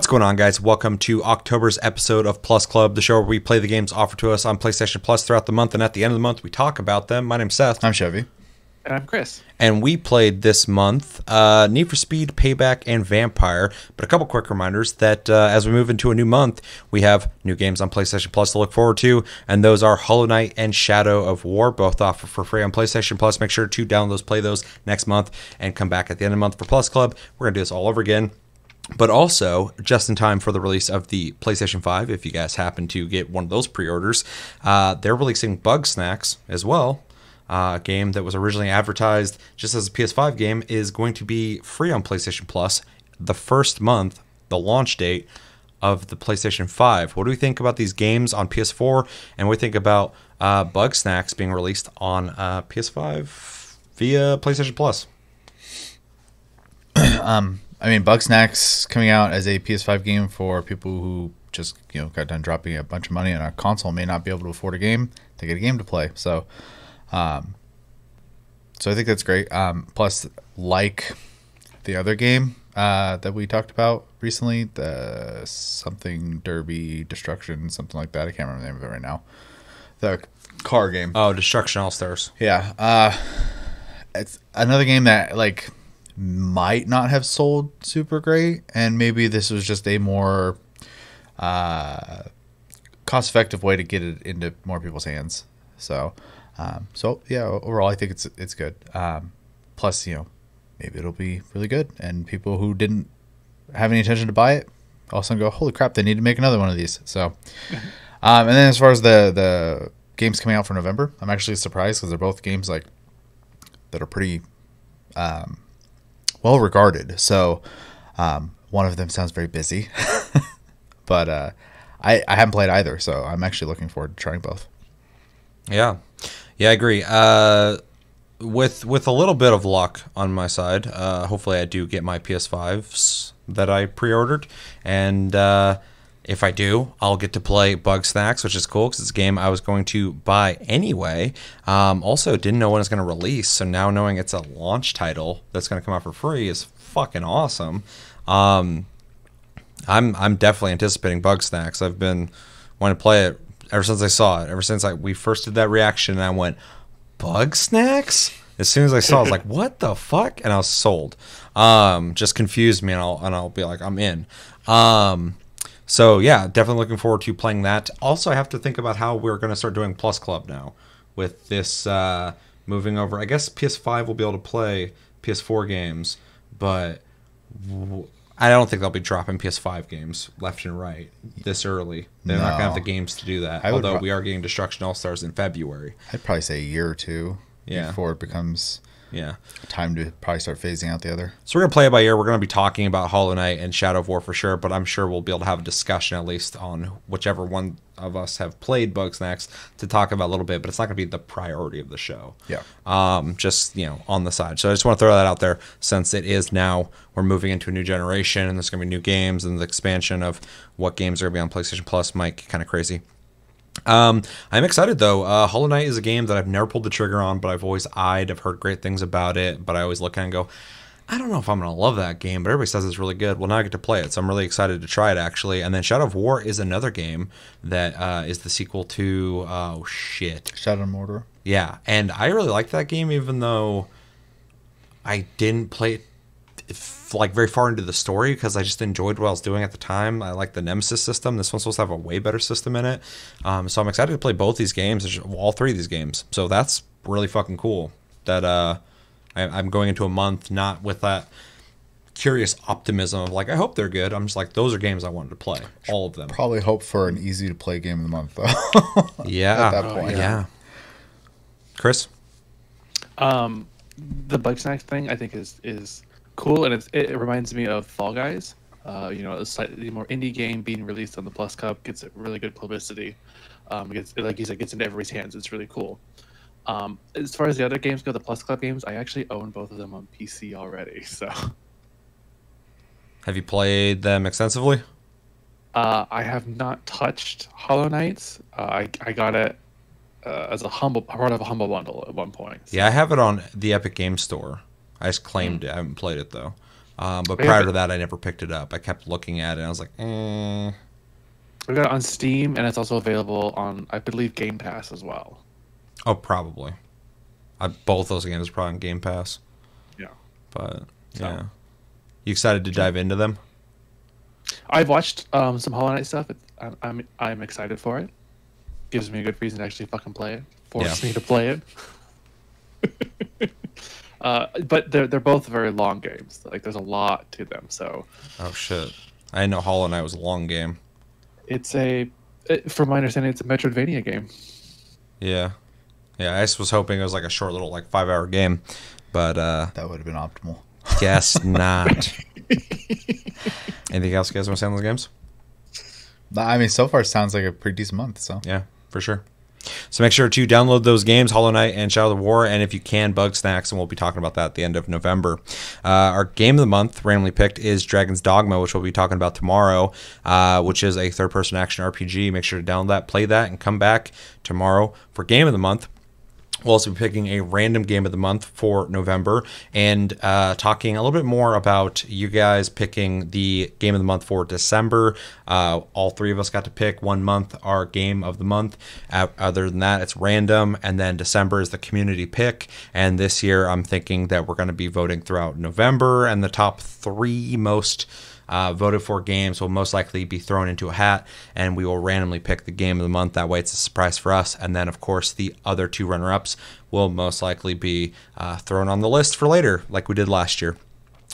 What's going on, guys? Welcome to October's episode of Plus Club, the show where we play the games offered to us on PlayStation Plus throughout the month, and at the end of the month, we talk about them. My name's Seth. I'm Chevy. And I'm Chris. And we played this month Need for Speed, Payback, and Vampyr. But a couple quick reminders that as we move into a new month, we have new games on PlayStation Plus to look forward to, and those are Hollow Knight and Shadow of War, both offered for free on PlayStation Plus. Make sure to download those, play those next month, and come back at the end of the month for Plus Club. We're going to do this all over again. But also, just in time for the release of the PlayStation 5, if you guys happen to get one of those pre-orders, they're releasing Bug Snacks as well. A game that was originally advertised just as a PS5 game is going to be free on PlayStation Plus the first month, the launch date of the PlayStation 5. What do we think about these games on PS4? And what do we think about Bug Snacks being released on PS5 via PlayStation Plus? I mean, Bug Snacks coming out as a PS5 game for people who just got done dropping a bunch of money on a console may not be able to afford a game. They get a game to play. So I think that's great. Plus, like the other game that we talked about recently, the something Derby Destruction, something like that. I can't remember the name of it right now. The car game. Oh, Destruction All Stars. Yeah. It's another game that might not have sold super great, and maybe this was just a more cost-effective way to get it into more people's hands. So yeah, overall, I think it's good. Plus, maybe it'll be really good, and people who didn't have any intention to buy it all of a sudden go, "Holy crap! They need to make another one of these." So, and then as far as the games coming out for November, I'm actually surprised because they're both games that are pretty well regarded. So, one of them sounds very busy, but I haven't played either, so I'm actually looking forward to trying both. Yeah, I agree. With a little bit of luck on my side, hopefully I do get my PS5s that I pre-ordered, and if I do, I'll get to play Bug Snacks, which is cool because it's a game I was going to buy anyway. Also, didn't know when it's going to release, so now knowing it's a launch title that's going to come out for free is fucking awesome. I'm definitely anticipating Bug Snacks. I've been wanting to play it ever since I saw it. Ever since we first did that reaction, and I went, Bug Snacks? As soon as I saw it, I was like, what the fuck? And I was sold. Just confused me, and I'll be like, I'm in. So yeah, definitely looking forward to playing that. Also, I have to think about how we're going to start doing Plus Club now with this moving over. I guess PS5 will be able to play PS4 games, but I don't think they'll be dropping PS5 games left and right this early. They're not going to have the games to do that, although we are getting Destruction All-Stars in February. I'd probably say a year or two before it becomes time to probably start phasing out the other. So we're going to play it by ear. We're going to be talking about Hollow Knight and Shadow of War for sure, but I'm sure we'll be able to have a discussion at least on whichever one of us have played Bug Snacks to talk about a little bit, but it's not going to be the priority of the show. Yeah. Just, on the side. So I just want to throw that out there since it is now we're moving into a new generation and there's going to be new games, and the expansion of what games are going to be on PlayStation Plus might get kind of crazy. I'm excited though. Hollow Knight is a game that I've never pulled the trigger on, but I've always eyed. I've heard great things about it, but I always look at it and go, I don't know if I'm going to love that game, but everybody says it's really good. Well, now I get to play it, so I'm really excited to try it, actually. And then Shadow of War is another game that is the sequel to, Shadow of Mordor. Yeah, and I really liked that game, even though I didn't play it very far into the story because I just enjoyed what I was doing at the time. I like the Nemesis system. This one's supposed to have a way better system in it. So I'm excited to play both these games, all three of these games. So that's really fucking cool that I'm going into a month not with that curious optimism of I hope they're good. I'm just like, those are games I wanted to play, all of them. Probably hope for an easy to play game of the month though. Yeah. At that point. Yeah. Chris? The Bug Snacks thing I think is cool, and it reminds me of Fall Guys. A slightly more indie game being released on the Plus Cup gets really good publicity. Gets into everybody's hands. It's really cool. As far as the other games go, the Plus Club games, I actually own both of them on PC already. So, have you played them extensively? I have not touched Hollow Knight. I got it as part of a humble bundle at one point. So. Yeah, I have it on the Epic Game Store. I just claimed it. I haven't played it though. But prior to that, I never picked it up. I kept looking at it, and I was like, eh. We got it on Steam, and it's also available on, I believe, Game Pass as well. Oh, probably. Both those games are probably on Game Pass. Yeah. But, yeah. You excited to dive into them? I've watched some Hollow Knight stuff. I'm excited for it. Gives me a good reason to actually fucking play it. Forces me to play it. But they're both very long games. Like, there's a lot to them, so... Oh, shit. I didn't know Hollow Knight was a long game. From my understanding, it's a Metroidvania game. Yeah. Yeah, I just was hoping it was like a short little 5-hour game, but that would have been optimal. Guess not. Anything else you guys want to say on those games? I mean, so far it sounds like a pretty decent month. So yeah, for sure. So make sure to download those games, Hollow Knight and Shadow of the War, and if you can, Bug Snacks, and we'll be talking about that at the end of November. Our game of the month, randomly picked, is Dragon's Dogma, which we'll be talking about tomorrow, which is a third-person action RPG. Make sure to download that, play that, and come back tomorrow for game of the month. We'll also be picking a random game of the month for November and talking a little bit more about you guys picking the game of the month for December. All three of us got to pick 1 month our game of the month. Other than that, it's random. And then December is the community pick. And this year, I'm thinking that we're going to be voting throughout November. And the top 3 most voted for games will most likely be thrown into a hat, and we will randomly pick the game of the month. That way it's a surprise for us, and then of course the other 2 runner-ups will most likely be thrown on the list for later, like we did last year.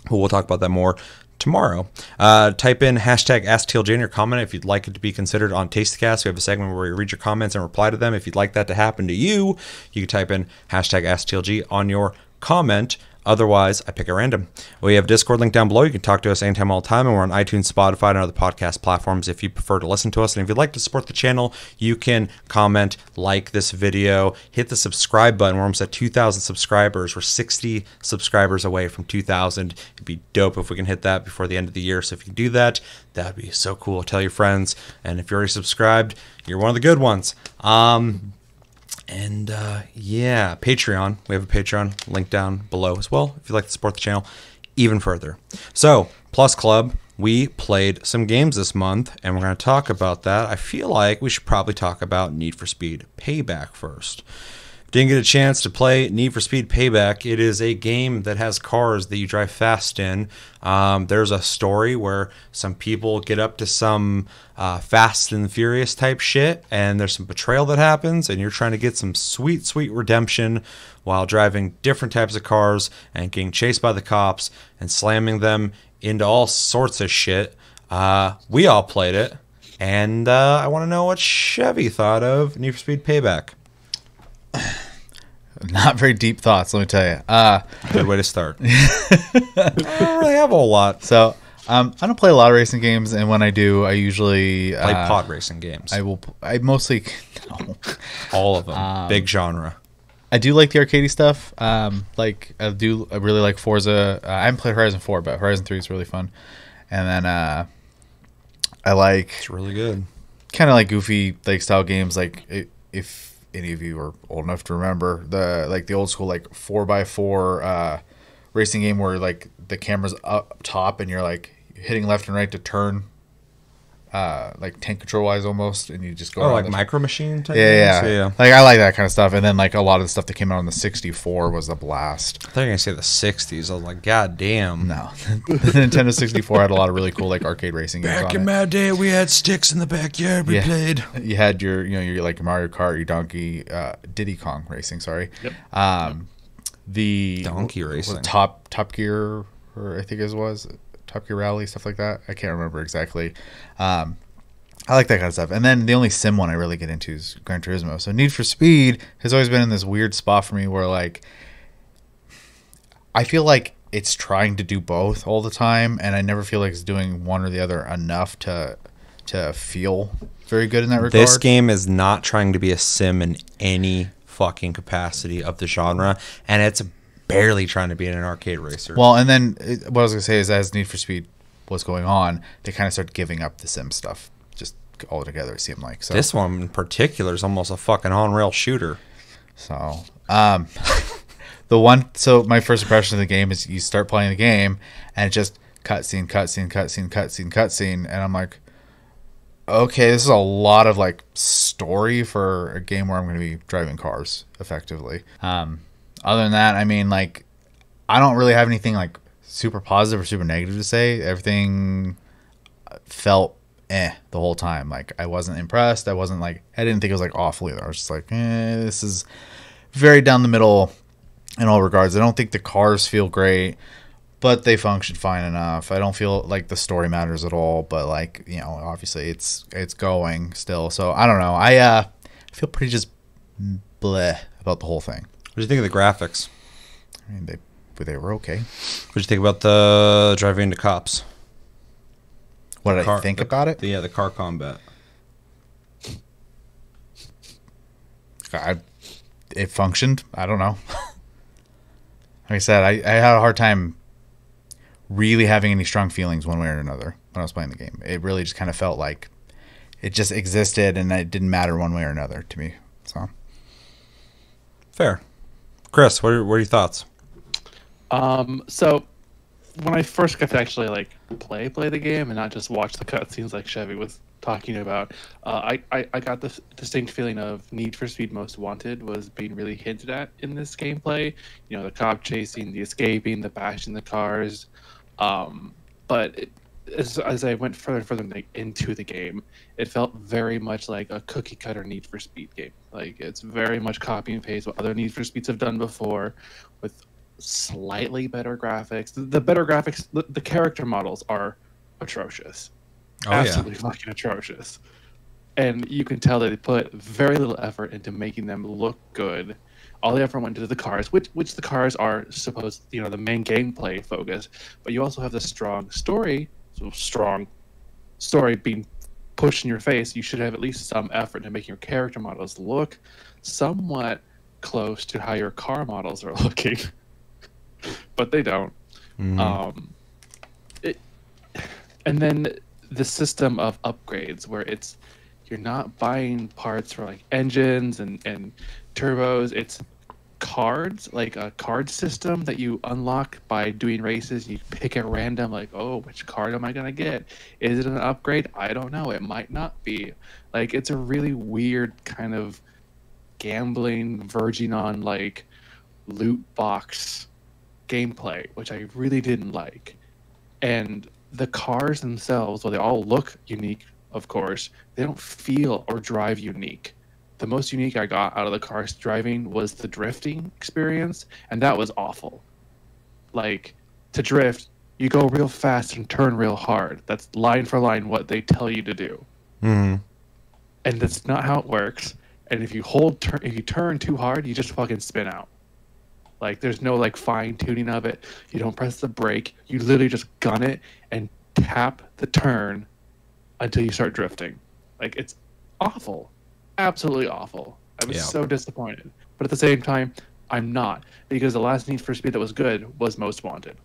But we'll talk about that more tomorrow. Type in hashtag AskTLJ in your comment if you'd like it to be considered on TastyCast. We have a segment where we read your comments and reply to them. If you'd like that to happen to you, you can type in hashtag AskTLJ on your comment. Otherwise, I pick at random. We have a Discord link down below. You can talk to us anytime, all the time, and we're on iTunes, Spotify, and other podcast platforms if you prefer to listen to us. And if you'd like to support the channel, you can comment, like this video, hit the subscribe button. We're almost at 2,000 subscribers. We're 60 subscribers away from 2,000. It'd be dope if we can hit that before the end of the year. So if you can do that, that'd be so cool. Tell your friends. And if you're already subscribed, you're one of the good ones. Yeah, Patreon. We have a Patreon link down below as well if you'd like to support the channel even further. So, Plus Club, we played some games this month, and we're going to talk about that. I feel like we should probably talk about Need for Speed Payback first. Didn't get a chance to play Need for Speed Payback. It is a game that has cars that you drive fast in. There's a story where some people get up to some Fast and Furious type shit, and there's some betrayal that happens, and you're trying to get some sweet, sweet redemption while driving different types of cars and getting chased by the cops and slamming them into all sorts of shit. We all played it, and I want to know what Chevy thought of Need for Speed Payback. Not very deep thoughts, let me tell you. Good way to start. I don't really have a whole lot. So, I don't play a lot of racing games, and when I do, I usually Play pod racing games. I mostly no. All of them. Big genre. I do like the arcadey stuff. I really like Forza. I haven't played Horizon 4, but Horizon 3 is really fun. And then I like It's really good. kind of like goofy style games. Like if any of you are old enough to remember the old school 4x4 racing game where the camera's up top and you're hitting left and right to turn, tank control wise almost, and you just go. Oh, like Micro Machine type. Yeah. I like that kind of stuff. And then a lot of the stuff that came out on the 64 was a blast. I thought you were gonna say the 60s. I was like, God damn. No, the Nintendo 64 had a lot of really cool arcade racing games. Back on in it. my day, we had sticks in the backyard. We played. You had your Mario Kart, your Diddy Kong racing. Sorry. Yep. The Donkey racing. Top Gear, or I think it was Top Gear Rally, stuff like that. I can't remember exactly. I like that kind of stuff. And then the only sim one I really get into is Gran Turismo. So Need for Speed has always been in this weird spot for me where I feel like it's trying to do both all the time, and I never feel like it's doing one or the other enough to feel very good in that regard. This game is not trying to be a sim in any fucking capacity of the genre, and it's barely trying to be an arcade racer. Well, and then what I was going to say is as Need for Speed was going on, they kind of started giving up the sim stuff just altogether, it seemed like. So this one in particular is almost a fucking on-rail shooter. So, So my first impression of the game is you start playing the game and it just cutscene, cutscene, cutscene, cutscene, cutscene, and I'm like, okay, this is a lot of like story for a game where I'm going to be driving cars effectively. Other than that, I mean, like, I don't really have anything like super positive or super negative to say. Everything felt the whole time. Like, I wasn't impressed. I didn't think it was like awful either. I was just like, this is very down the middle in all regards. I don't think the cars feel great, but they function fine enough. I don't feel like the story matters at all, but like, you know, obviously it's going still. So I don't know. I feel pretty just bleh about the whole thing. What do you think of the graphics? I mean, they were okay. What do you think about the driving into cops? What did I think about it? The car combat. It functioned. I don't know. Like I said, I had a hard time really having any strong feelings one way or another when I was playing the game. It really just kind of felt like it just existed and it didn't matter one way or another to me. So fair. Chris, what are your thoughts? So when I first got to actually like play the game and not just watch the cutscenes like Chevy was talking about, I got the distinct feeling of Need for Speed Most Wanted was being really hinted at in this gameplay. You know, the cop chasing, the escaping, the bashing the cars. But as I went further into the game, it felt very much like a cookie cutter Need for Speed game. Like, it's very much copy and paste what other Need for Speeds have done before, with slightly better graphics. The better graphics, the character models are atrocious. Absolutely fucking atrocious. And you can tell that they put very little effort into making them look good. All the effort went into the cars, which the cars are supposed, you know, the main gameplay focus. But you also have the strong story being pushed in your face. You should have at least some effort to make your character models look somewhat close to how your car models are looking. But they don't. Mm-hmm. And then the system of upgrades where you're not buying parts for like engines and turbos. It's cards, like a card system that you unlock by doing races. You pick at random, like, oh, which card am I gonna get? Is it an upgrade? I don't know. It might not be. Like, it's a really weird kind of gambling, verging on like loot box gameplay, which I really didn't like. And the cars themselves, while they all look unique, of course, they don't feel or drive unique. The most unique I got out of the cars driving was the drifting experience, and that was awful. Like, to drift, you go real fast and turn real hard. That's line for line what they tell you to do. Mm-hmm. And that's not how it works. And if you turn too hard, you just fucking spin out. Like, there's no like fine tuning of it. You don't press the brake. You literally just gun it and tap the turn until you start drifting. Like, it's awful. Absolutely awful. I was so disappointed. But at the same time, I'm not. Because the last Need for Speed that was good was Most Wanted.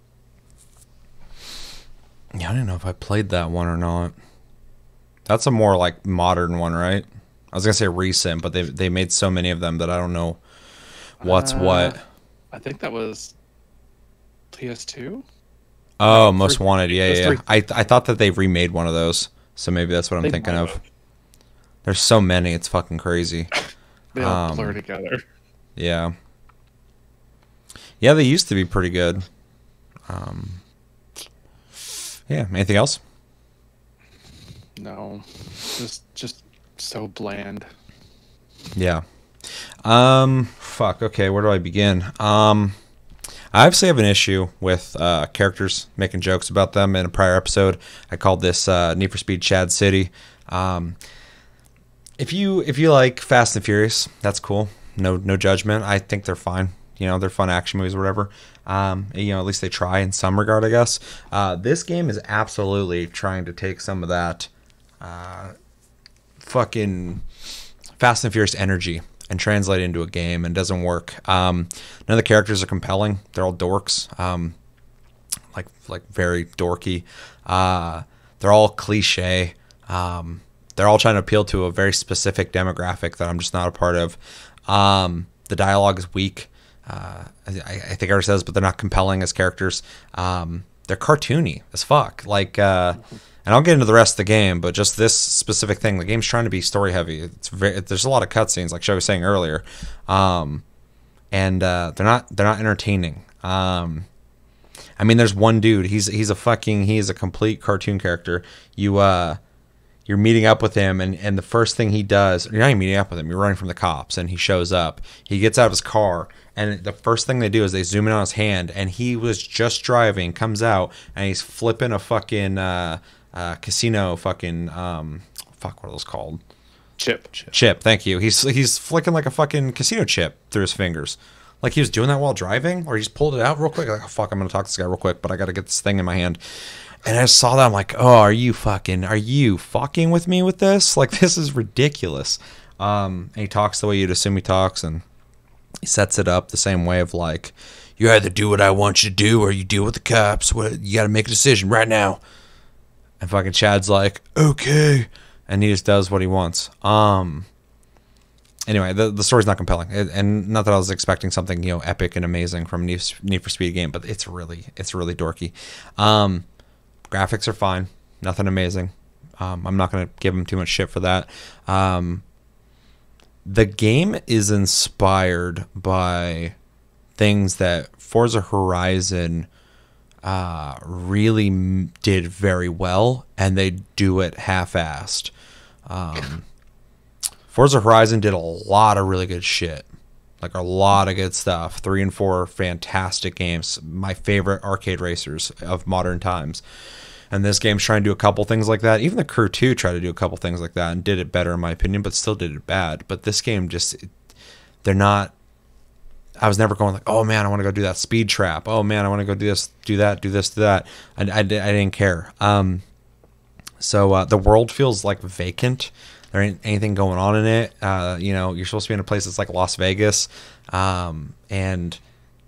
Yeah, I don't know if I played that one or not. That's a more like modern one, right? I was gonna say recent, but they made so many of them that I don't know what's what. I think that was PS2. Oh, Most Wanted. Yeah. I thought that they remade one of those, so maybe that's what I'm thinking of. There's so many, it's fucking crazy. They all blur together. Yeah. Yeah, they used to be pretty good. Yeah. Anything else? No, just so bland. Yeah. Fuck. Okay, where do I begin? I obviously have an issue with characters making jokes about them. In a prior episode, I called this Need for Speed Chad City. If you like Fast and Furious, that's cool. No judgment. I think they're fine. You know, they're fun action movies or whatever. You know, at least they try in some regard, I guess. This game is absolutely trying to take some of that fucking Fast and Furious energy and translate it into a game, and doesn't work. None of the characters are compelling. They're all dorks, like very dorky. They're all cliche. They're all trying to appeal to a very specific demographic that I'm just not a part of. The dialogue is weak. I think I already said this, but they're not compelling as characters. They're cartoony as fuck. Like, and I'll get into the rest of the game, but just this specific thing, the game's trying to be story heavy. There's a lot of cutscenes, like Shay was saying earlier, and they're not entertaining. I mean, there's one dude. He's a complete cartoon character. You're meeting up with him, and the first thing he does, you're not even meeting up with him, you're running from the cops, and he shows up. He gets out of his car, and the first thing they do is they zoom in on his hand, and he was just driving, comes out, and he's flipping a fucking casino fucking, what are those called? Chip, thank you. He's flicking like a fucking casino chip through his fingers. Like he was doing that while driving, or he just pulled it out real quick. Like, oh, fuck, I'm going to talk to this guy real quick, but I got to get this thing in my hand. And I saw that, I'm like, oh, are you fucking with me with this? Like, this is ridiculous. And he talks the way you'd assume he talks, and he sets it up the same way of like, you either do what I want you to do, or you deal with the cops. You got to make a decision right now. And fucking Chad's like, okay. And he just does what he wants. Anyway, the story's not compelling, and not that I was expecting something epic and amazing from Need for Speed game, but it's really dorky. Graphics are fine, nothing amazing. I'm not gonna give them too much shit for that. The game is inspired by things that Forza Horizon really did very well, and they do it half-assed. Forza Horizon did a lot of really good shit. Like a lot of good stuff. 3 and 4 fantastic games. My favorite arcade racers of modern times. And this game's trying to do a couple things like that. Even the Crew 2 tried to do a couple things like that and did it better in my opinion, but still did it bad. But this game they're not... I was never going like, oh man, I want to go do that speed trap. Oh man, I want to go do this, do that, do this, do that. I didn't care. So the world feels like vacant. There ain't anything going on in it. You're supposed to be in a place that's like Las Vegas, and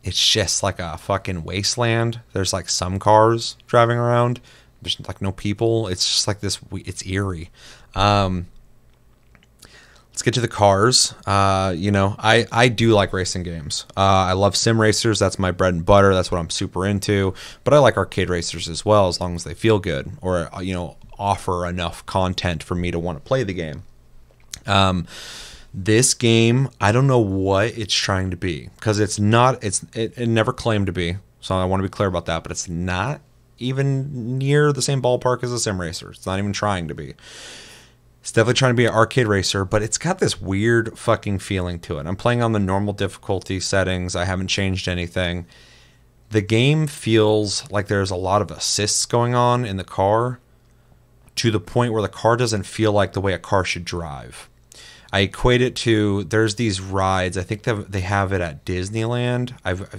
it's just like a fucking wasteland. There's like some cars driving around. There's like no people. It's just like this. It's eerie. Let's get to the cars. I do like racing games. I love sim racers. That's my bread and butter. That's what I'm super into. But I like arcade racers as well, as long as they feel good or offer enough content for me to want to play the game. This game, I don't know what it's trying to be, because it's not. It never claimed to be. So I want to be clear about that. But it's not even near the same ballpark as a sim racer. It's not even trying to be. It's definitely trying to be an arcade racer, but it's got this weird fucking feeling to it. I'm playing on the normal difficulty settings. I haven't changed anything. The game feels like there's a lot of assists going on in the car, to the point where the car doesn't feel like the way a car should drive. I equate it to, there's these rides. I think they have it at Disneyland.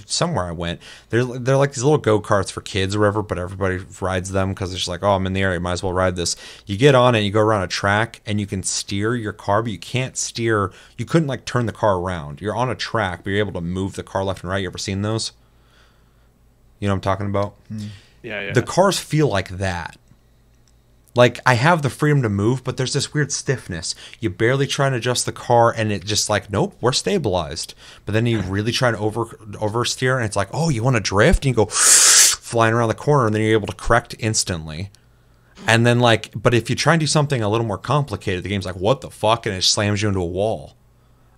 Somewhere I went. They're like these little go-karts for kids or whatever, but everybody rides them because it's just like, oh, I'm in the area, might as well ride this. You get on it, you go around a track, and you can steer your car, but you can't steer. You couldn't like turn the car around. You're on a track, but you're able to move the car left and right. You ever seen those? You know what I'm talking about? Yeah. The cars feel like that. Like, I have the freedom to move, but there's this weird stiffness. You barely try and adjust the car, and it just like, nope, we're stabilized. But then you really try to oversteer, and it's like, oh, you want to drift? And you go flying around the corner, and then you're able to correct instantly. And then, like, but if you try and do something a little more complicated, the game's like, what the fuck? And it slams you into a wall.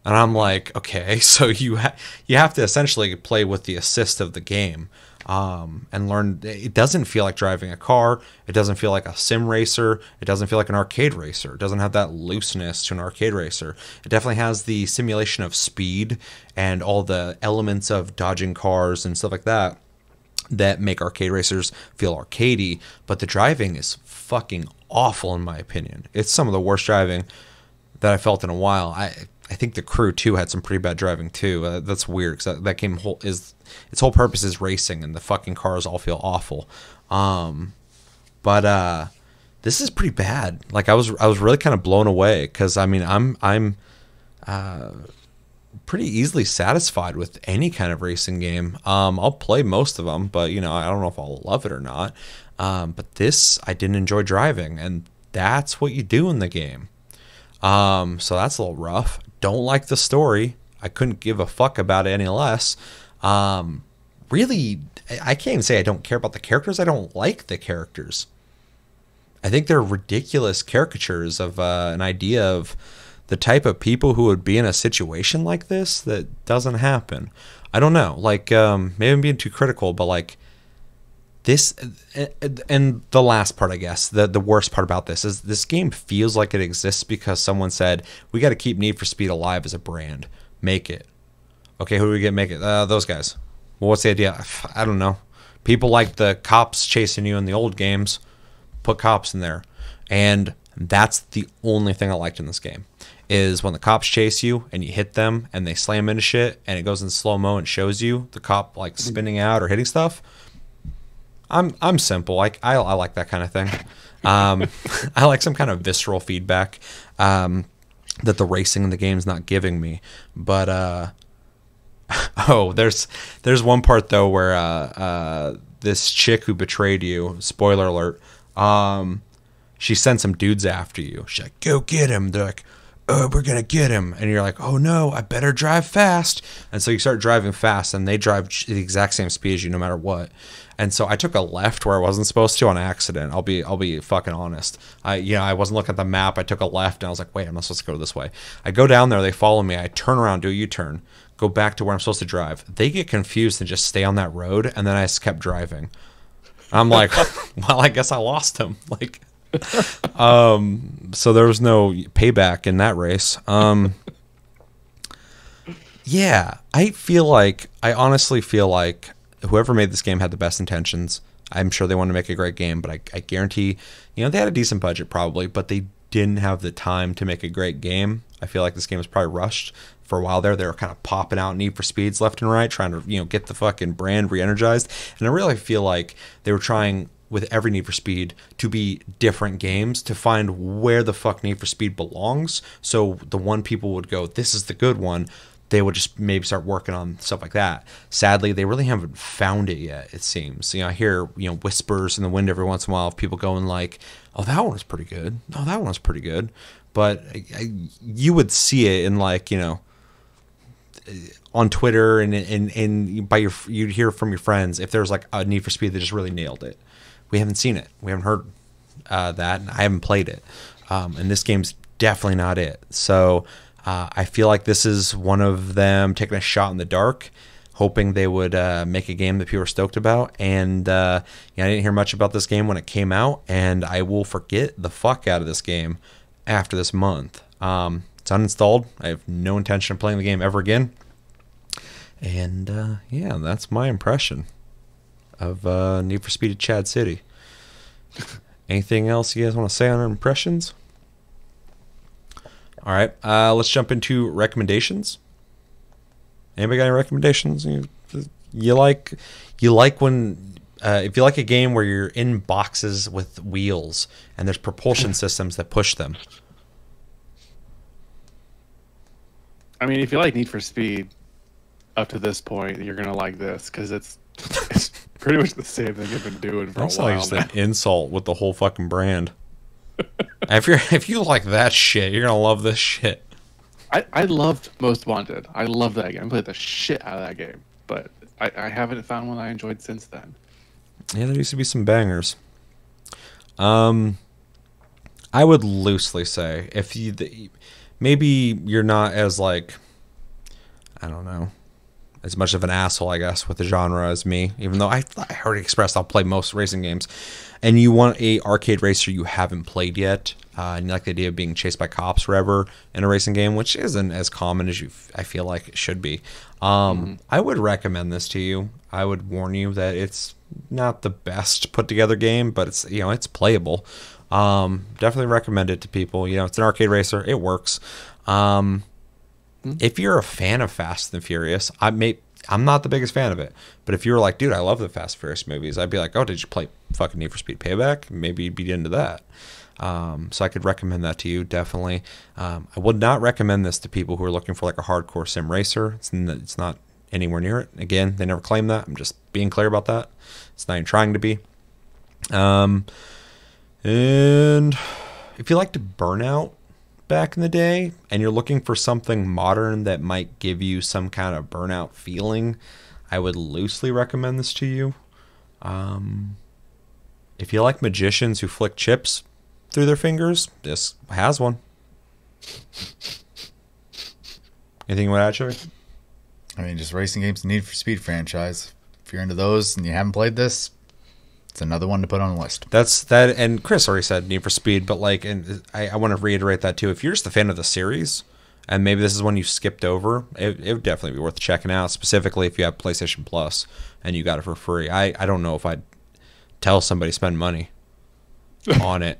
And I'm like, okay, so you have to essentially play with the assist of the game. And learn. It doesn't feel like driving a car. It doesn't feel like a sim racer. It doesn't feel like an arcade racer. It doesn't have that looseness to an arcade racer. It definitely has the simulation of speed and all the elements of dodging cars and stuff like that make arcade racers feel arcadey. But the driving is fucking awful in my opinion. It's some of the worst driving that I felt in a while. I think the Crew 2 had some pretty bad driving too. That's weird because that game its whole purpose is racing, and the fucking cars all feel awful. But this is pretty bad. Like I was really kind of blown away because I mean I'm pretty easily satisfied with any kind of racing game. I'll play most of them, but I don't know if I'll love it or not. But this I didn't enjoy driving, and that's what you do in the game. So that's a little rough. Don't like the story. I couldn't give a fuck about it any less. Really, I can't even say I don't care about the characters. I don't like the characters. I think they're ridiculous caricatures of an idea of the type of people who would be in a situation like this that doesn't happen. I don't know. Like, maybe I'm being too critical, but like this, and the last part, I guess, the worst part about this is this game feels like it exists because someone said, we got to keep Need for Speed alive as a brand. Make it. Okay, who do we get make it? Those guys. Well, what's the idea? I don't know. People like the cops chasing you in the old games. Put cops in there. And that's the only thing I liked in this game, is when the cops chase you and you hit them and they slam into shit and it goes in slow-mo and shows you the cop like spinning out or hitting stuff. I'm simple. I like that kind of thing. I like some kind of visceral feedback that the racing in the game is not giving me. But there's one part though where this chick who betrayed you, spoiler alert, she sent some dudes after you. She's like, go get him. They're like, oh, we're gonna get him. And you're like, oh no, I better drive fast. And so you start driving fast, and they drive the exact same speed as you no matter what. And so I took a left where I wasn't supposed to on accident. I'll be fucking honest. I wasn't looking at the map. I took a left and I was like, wait, I'm not supposed to go this way. I go down there, they follow me. I turn around, do a U-turn, go back to where I'm supposed to drive. They get confused and just stay on that road, and then I just kept driving. I'm like, well, I guess I lost him. Like, so there was no payback in that race. Yeah, I honestly feel like whoever made this game had the best intentions. I'm sure they wanted to make a great game, but I guarantee, they had a decent budget probably, but they didn't have the time to make a great game. I feel like this game was probably rushed for a while there. They were kind of popping out Need for Speeds left and right, trying to, get the fucking brand re-energized. And I really feel like they were trying with every Need for Speed to be different games to find where the fuck Need for Speed belongs. So the one people would go, this is the good one. They would just maybe start working on stuff like that. Sadly, they really haven't found it yet, it seems. I hear, whispers in the wind every once in a while of people going like, oh, that one was pretty good. Oh, that one was pretty good. But you would see it in like, on Twitter and by you'd hear from your friends if there's like a Need for Speed that just really nailed it. We haven't seen it. We haven't heard that. And I haven't played it. And this game's definitely not it. So I feel like this is one of them taking a shot in the dark, hoping they would make a game that people are stoked about. And I didn't hear much about this game when it came out, and I will forget the fuck out of this game after this month. It's uninstalled. I have no intention of playing the game ever again. And yeah, that's my impression of Need for Speed at Chad City. Anything else you guys want to say on our impressions? All right, let's jump into recommendations. Anybody got any recommendations? You like when if you like a game where you're in boxes with wheels and there's propulsion systems that push them. I mean, if you like Need for Speed up to this point, you're gonna like this because it's pretty much the same thing you've been doing for a while. That's like just an insult with the whole fucking brand. If you like that shit, you're gonna love this shit. I loved Most Wanted. I love that game. I played the shit out of that game, but I haven't found one I enjoyed since then. Yeah, there used to be some bangers. I would loosely say if you maybe you're not as like, I don't know, as much of an asshole, I guess, with the genre as me, even though I already expressed I'll play most racing games, and you want a arcade racer you haven't played yet, and you like the idea of being chased by cops forever in a racing game, which isn't as common as I feel like it should be. I would recommend this to you. I would warn you that it's not the best put together game, but it's it's playable. Definitely recommend it to people. It's an arcade racer. It works. If you're a fan of Fast and Furious, I'm not the biggest fan of it, but if you were like, dude, I love the Fast and Furious movies, I'd be like, oh, did you play fucking Need for Speed Payback? Maybe you'd be into that. So I could recommend that to you, definitely. I would not recommend this to people who are looking for like a hardcore sim racer. It's not anywhere near it. Again, they never claim that. I'm just being clear about that. It's not even trying to be. And if you like to Burnout back in the day and you're looking for something modern that might give you some kind of burnout feeling, I would loosely recommend this to you. If you like magicians who flick chips through their fingers, this has one. Anything you want to add, Chevy? I mean, just racing games, Need for Speed franchise. If you're into those and you haven't played this, it's another one to put on the list. That's that, and Chris already said Need for Speed, but like, and I want to reiterate that too. If you're just a fan of the series, and maybe this is one you skipped over, it would definitely be worth checking out. Specifically, if you have PlayStation Plus and you got it for free. I don't know if I'd tell somebody to spend money on it.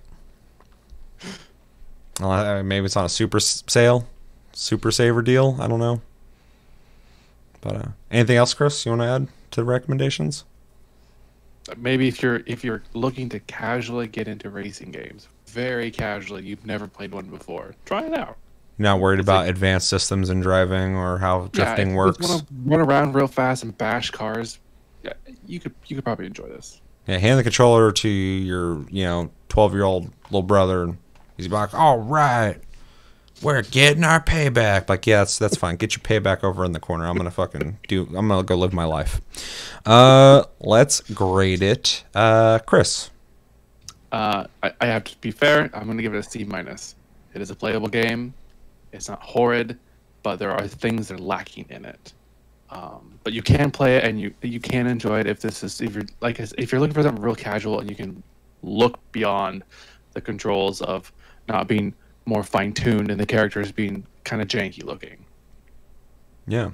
Maybe it's on a super sale, super saver deal. I don't know. But anything else, Chris? You want to add to the recommendations? Maybe if you're looking to casually get into racing games, very casually, you've never played one before, try it out. You're not worried about advanced systems in driving or how drifting works. If you want to run around real fast and bash cars, yeah, you could probably enjoy this. Yeah, hand the controller to your 12-year-old little brother, and he's like, "All right, we're getting our payback." Like, yeah, that's fine. Get your payback over in the corner. I'm gonna go live my life. Let's grade it. Chris. I have to be fair. I'm gonna give it a C-. It is a playable game. It's not horrid, but there are things that are lacking in it. But you can play it and you can enjoy it if you're looking for something real casual and you can look beyond the controls of not being more fine-tuned and the characters being kind of janky looking. Yeah.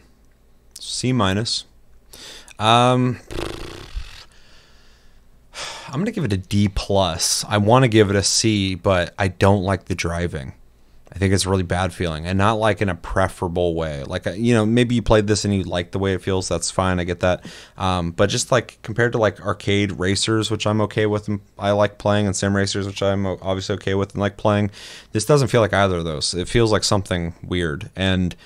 C-. I'm gonna give it a D+. I want to give it a C, but I don't like the driving. I think it's a really bad feeling, and not like in a preferable way. Like, maybe you played this and you like the way it feels. That's fine. I get that. But just like compared to like arcade racers, which I'm okay with, and I like playing, and sim racers, which I'm obviously okay with and like playing, this doesn't feel like either of those. It feels like something weird, and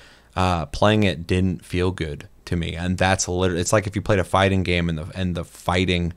playing it didn't feel good to me. And that's literally, it's like if you played a fighting game and the fighting,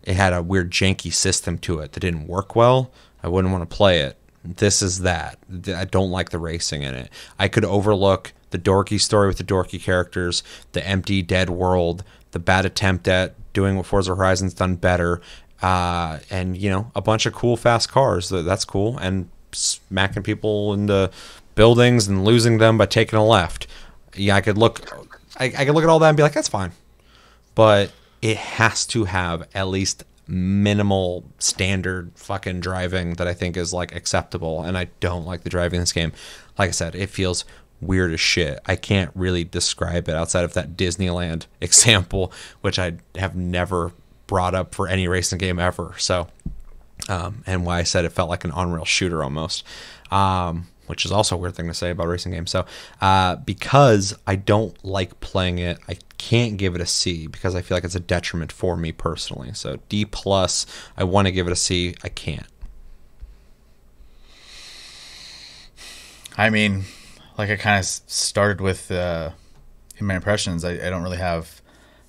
it had a weird janky system to it that didn't work well. I wouldn't want to play it. This is that. I don't like the racing in it. I could overlook the dorky story with the dorky characters, the empty, dead world, the bad attempt at doing what Forza Horizon's done better, and, a bunch of cool, fast cars. That's cool. And smacking people into buildings and losing them by taking a left. Yeah, I could look at all that and be like, that's fine. But it has to have at least minimal standard fucking driving that I think is like acceptable, and I don't like the driving in this game. Like I said, it feels weird as shit. I can't really describe it outside of that Disneyland example, which I have never brought up for any racing game ever. So and why I said it felt like an on-rail shooter almost, which is also a weird thing to say about a racing game. So because I don't like playing it, I can't give it a C because I feel like it's a detriment for me personally. So D+, I want to give it a C. I can't. I mean, like I kind of started with in my impressions, I don't really have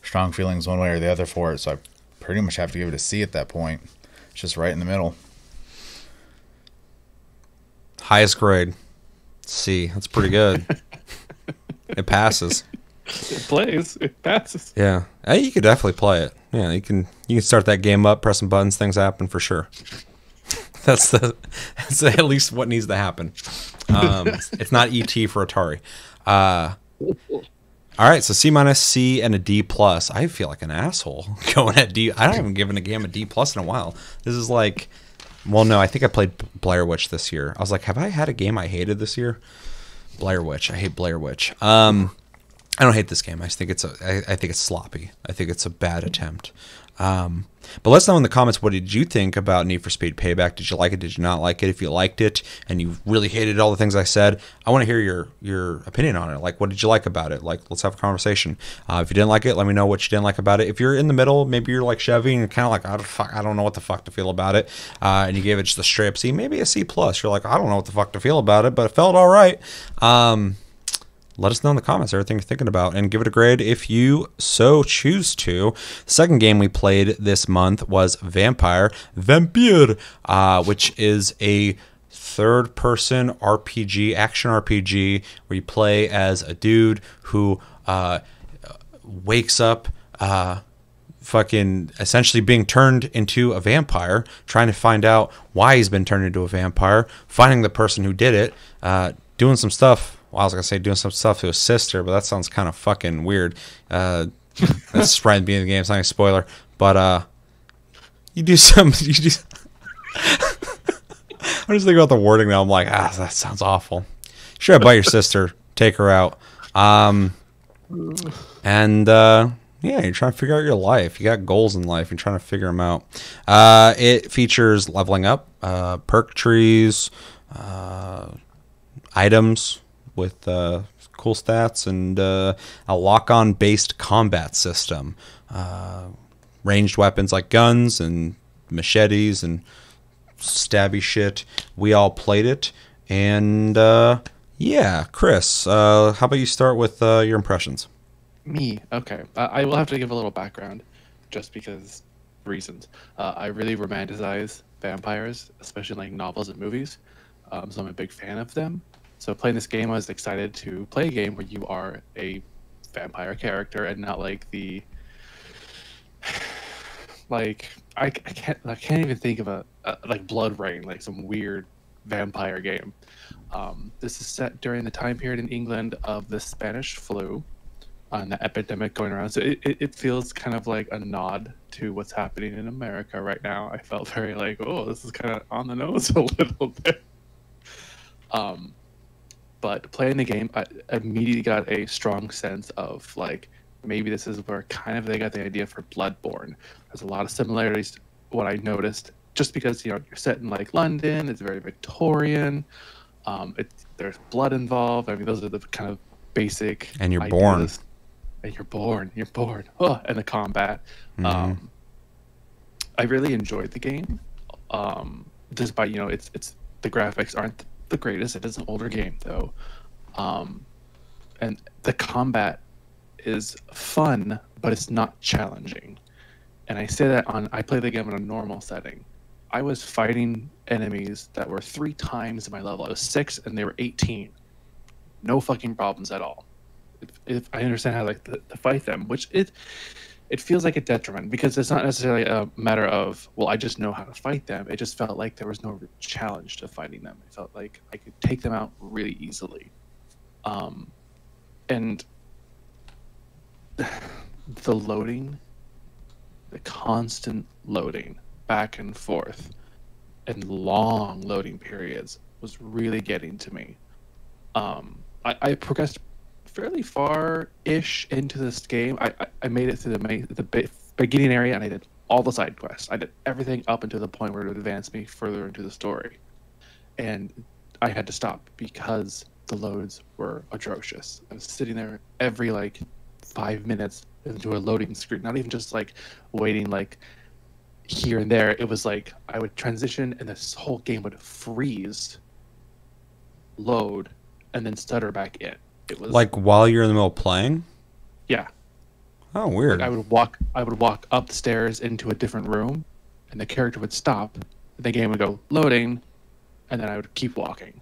strong feelings one way or the other for it, so I pretty much have to give it a C at that point. It's just right in the middle. Highest grade, C. That's pretty good. It passes. It plays. It passes. Yeah, you could definitely play it. Yeah, you can start that game up, press some buttons, things happen for sure. That's at least what needs to happen. It's not ET for Atari. All right, so C-, C, and a D+. I feel like an asshole going at D. I haven't given a game a D+ in a while. This is like, well, no, I think I played Blair Witch this year. I was like, have I had a game I hated this year? Blair Witch. I hate Blair Witch. I don't hate this game. I think it's sloppy. I think it's a bad attempt. But let us know in the comments, what did you think about Need for Speed Payback? Did you like it? Did you not like it? If you liked it and you really hated all the things I said, I want to hear your opinion on it. Like, what did you like about it? Like, let's have a conversation. If you didn't like it, let me know what you didn't like about it. If you're in the middle, maybe you're like Chevy and you're kind of like, I don't know what the fuck to feel about it, and you gave it just a straight up C, maybe a C+. You're like, I don't know what the fuck to feel about it, but it felt all right. Let us know in the comments everything you're thinking about, and give it a grade if you so choose to. The second game we played this month was Vampyr, which is a third-person RPG, action RPG, where you play as a dude who wakes up fucking essentially being turned into a vampire, trying to find out why he's been turned into a vampire, finding the person who did it, doing some stuff. Well, I was going to say doing some stuff to his sister, but that sounds kind of fucking weird. That's right at the beginning of the game. It's not a spoiler. But you do some... I'm just thinking about the wording now. I'm like, that sounds awful. Sure, bite your sister. Take her out. Yeah, you're trying to figure out your life. You got goals in life. You're trying to figure them out. It features leveling up, perk trees, items with cool stats, and a lock-on based combat system. Ranged weapons like guns and machetes and stabby shit. We all played it. And yeah, Chris, how about you start with your impressions? Me, okay. I will have to give a little background, just because reasons. I really romanticize vampires, especially in, like, novels and movies. So I'm a big fan of them. So playing this game, I was excited to play a game where you are a vampire character and not like the like I can't even think of a like Blood Rain, like some weird vampire game. This is set during the time period in England of the Spanish flu, and the epidemic going around. So it feels kind of like a nod to what's happening in America right now. I felt very like, oh, this is kind of on the nose a little bit. But playing the game, I immediately got a strong sense of, like, maybe this is where kind of they got the idea for Bloodborne. There's a lot of similarities to what I noticed, just because, you know, you're set in, like, London. It's very Victorian. There's blood involved. I mean, those are the kind of basic And you're ideas. born. And you're born. Oh, and the combat. Mm-hmm. I really enjoyed the game, despite, you know, it's the graphics aren't the greatest. It is an older game, though, and the combat is fun, but it's not challenging. And I say that I play the game in a normal setting. I was fighting enemies that were 3 times my level. I was 6 and they were 18. No fucking problems at all. If I understand how, like, to fight them, which it feels like a detriment, because it's not necessarily a matter of, well, I just know how to fight them. It just felt like there was no challenge to fighting them. It felt like I could take them out really easily. And the loading, the constant loading back and forth and long loading periods was really getting to me. I progressed fairly far-ish into this game. I made it through the beginning area, and I did all the side quests. I did everything up until the point where it would advance me further into the story. And I had to stop because the loads were atrocious. I was sitting there every, like, 5 minutes into a loading screen, not even just, like, waiting, like, here and there. It was like I would transition and this whole game would freeze, load, and then stutter back in. It was Like while you're in the middle of playing? yeah. Oh, weird. Like I would walk up the stairs into a different room, and the character would stop. The game would go loading, and then I would keep walking.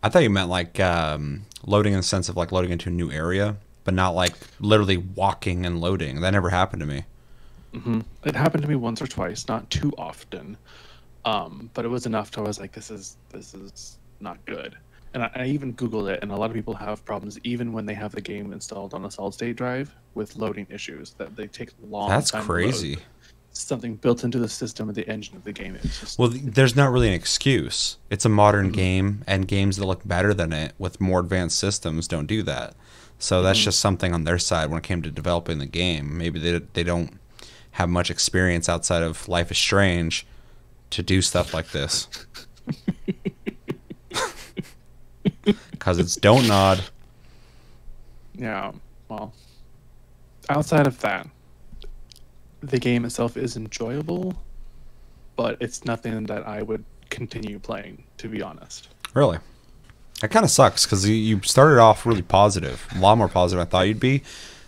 I thought you meant like loading in the sense of like loading into a new area, but not like literally walking and loading. That never happened to me. Mm-hmm. It happened to me once or twice, not too often, but it was enough to I was like, this is not good. And I even Googled it, and a lot of people have problems even when they have the game installed on a solid state drive with loading issues, that they take a long That's time crazy. to load. Something built into the system of the engine of the game. It's just, Well, there's not really an excuse. It's a modern game, and games that look better than it with more advanced systems don't do that. So that's just something on their side when it came to developing the game. Maybe they don't have much experience outside of Life is Strange to do stuff like this. Because it's don't nod. yeah, well, outside of that, the game itself is enjoyable, but it's nothing that I would continue playing, to be honest. Really? That kind of sucks because you started off really positive, a lot more positive than I thought you'd be,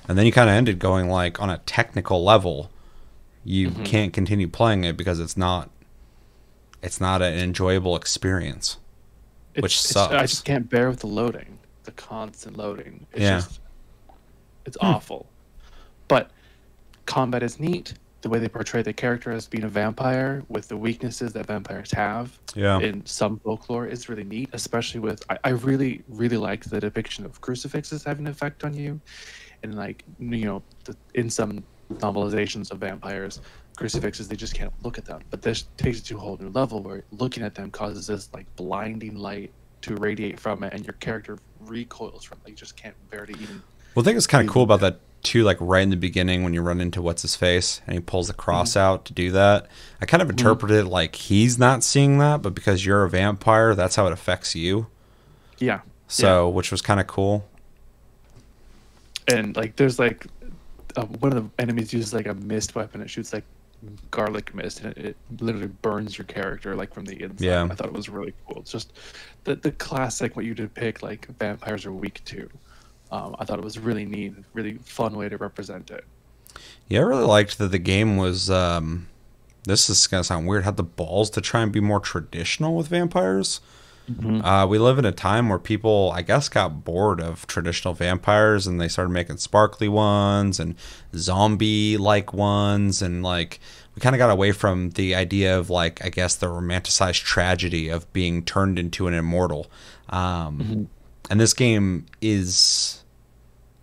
and then you kind of ended going like on a technical level. You can't continue playing it because it's not it's not an enjoyable experience, which sucks. I just can't bear with the loading, the constant loading. It's Hmm. awful. But combat is neat. The way they portray the character as being a vampire with the weaknesses that vampires have Yeah. in some folklore is really neat, especially with I really, really like the depiction of crucifixes having an effect on you. And like, you know, in some novelizations of vampires, crucifixes, they just can't look at them. But this takes it to a whole new level where looking at them causes this like blinding light to radiate from it, and your character recoils from it. You just can't bear to even. Well, I think it's kind of cool about that too. Like right in the beginning, when you run into what's his face and he pulls the cross out to do that, I kind of interpreted it like he's not seeing that, but because you're a vampire, that's how it affects you. Yeah. So, which was kind of cool. And like, there's like one of the enemies uses like a mist weapon. It shoots like garlic mist, and it literally burns your character like from the inside. Yeah. I thought it was really cool. It's just the classic what you depict like vampires are weak to. I thought it was really neat, really fun way to represent it. Yeah, I really liked that the game was. This is gonna sound weird. Had the balls to try and be more traditional with vampires. We live in a time where people, I guess, got bored of traditional vampires, and they started making sparkly ones and zombie-like ones, and like we kind of got away from the idea of like, I guess, the romanticized tragedy of being turned into an immortal. And this game is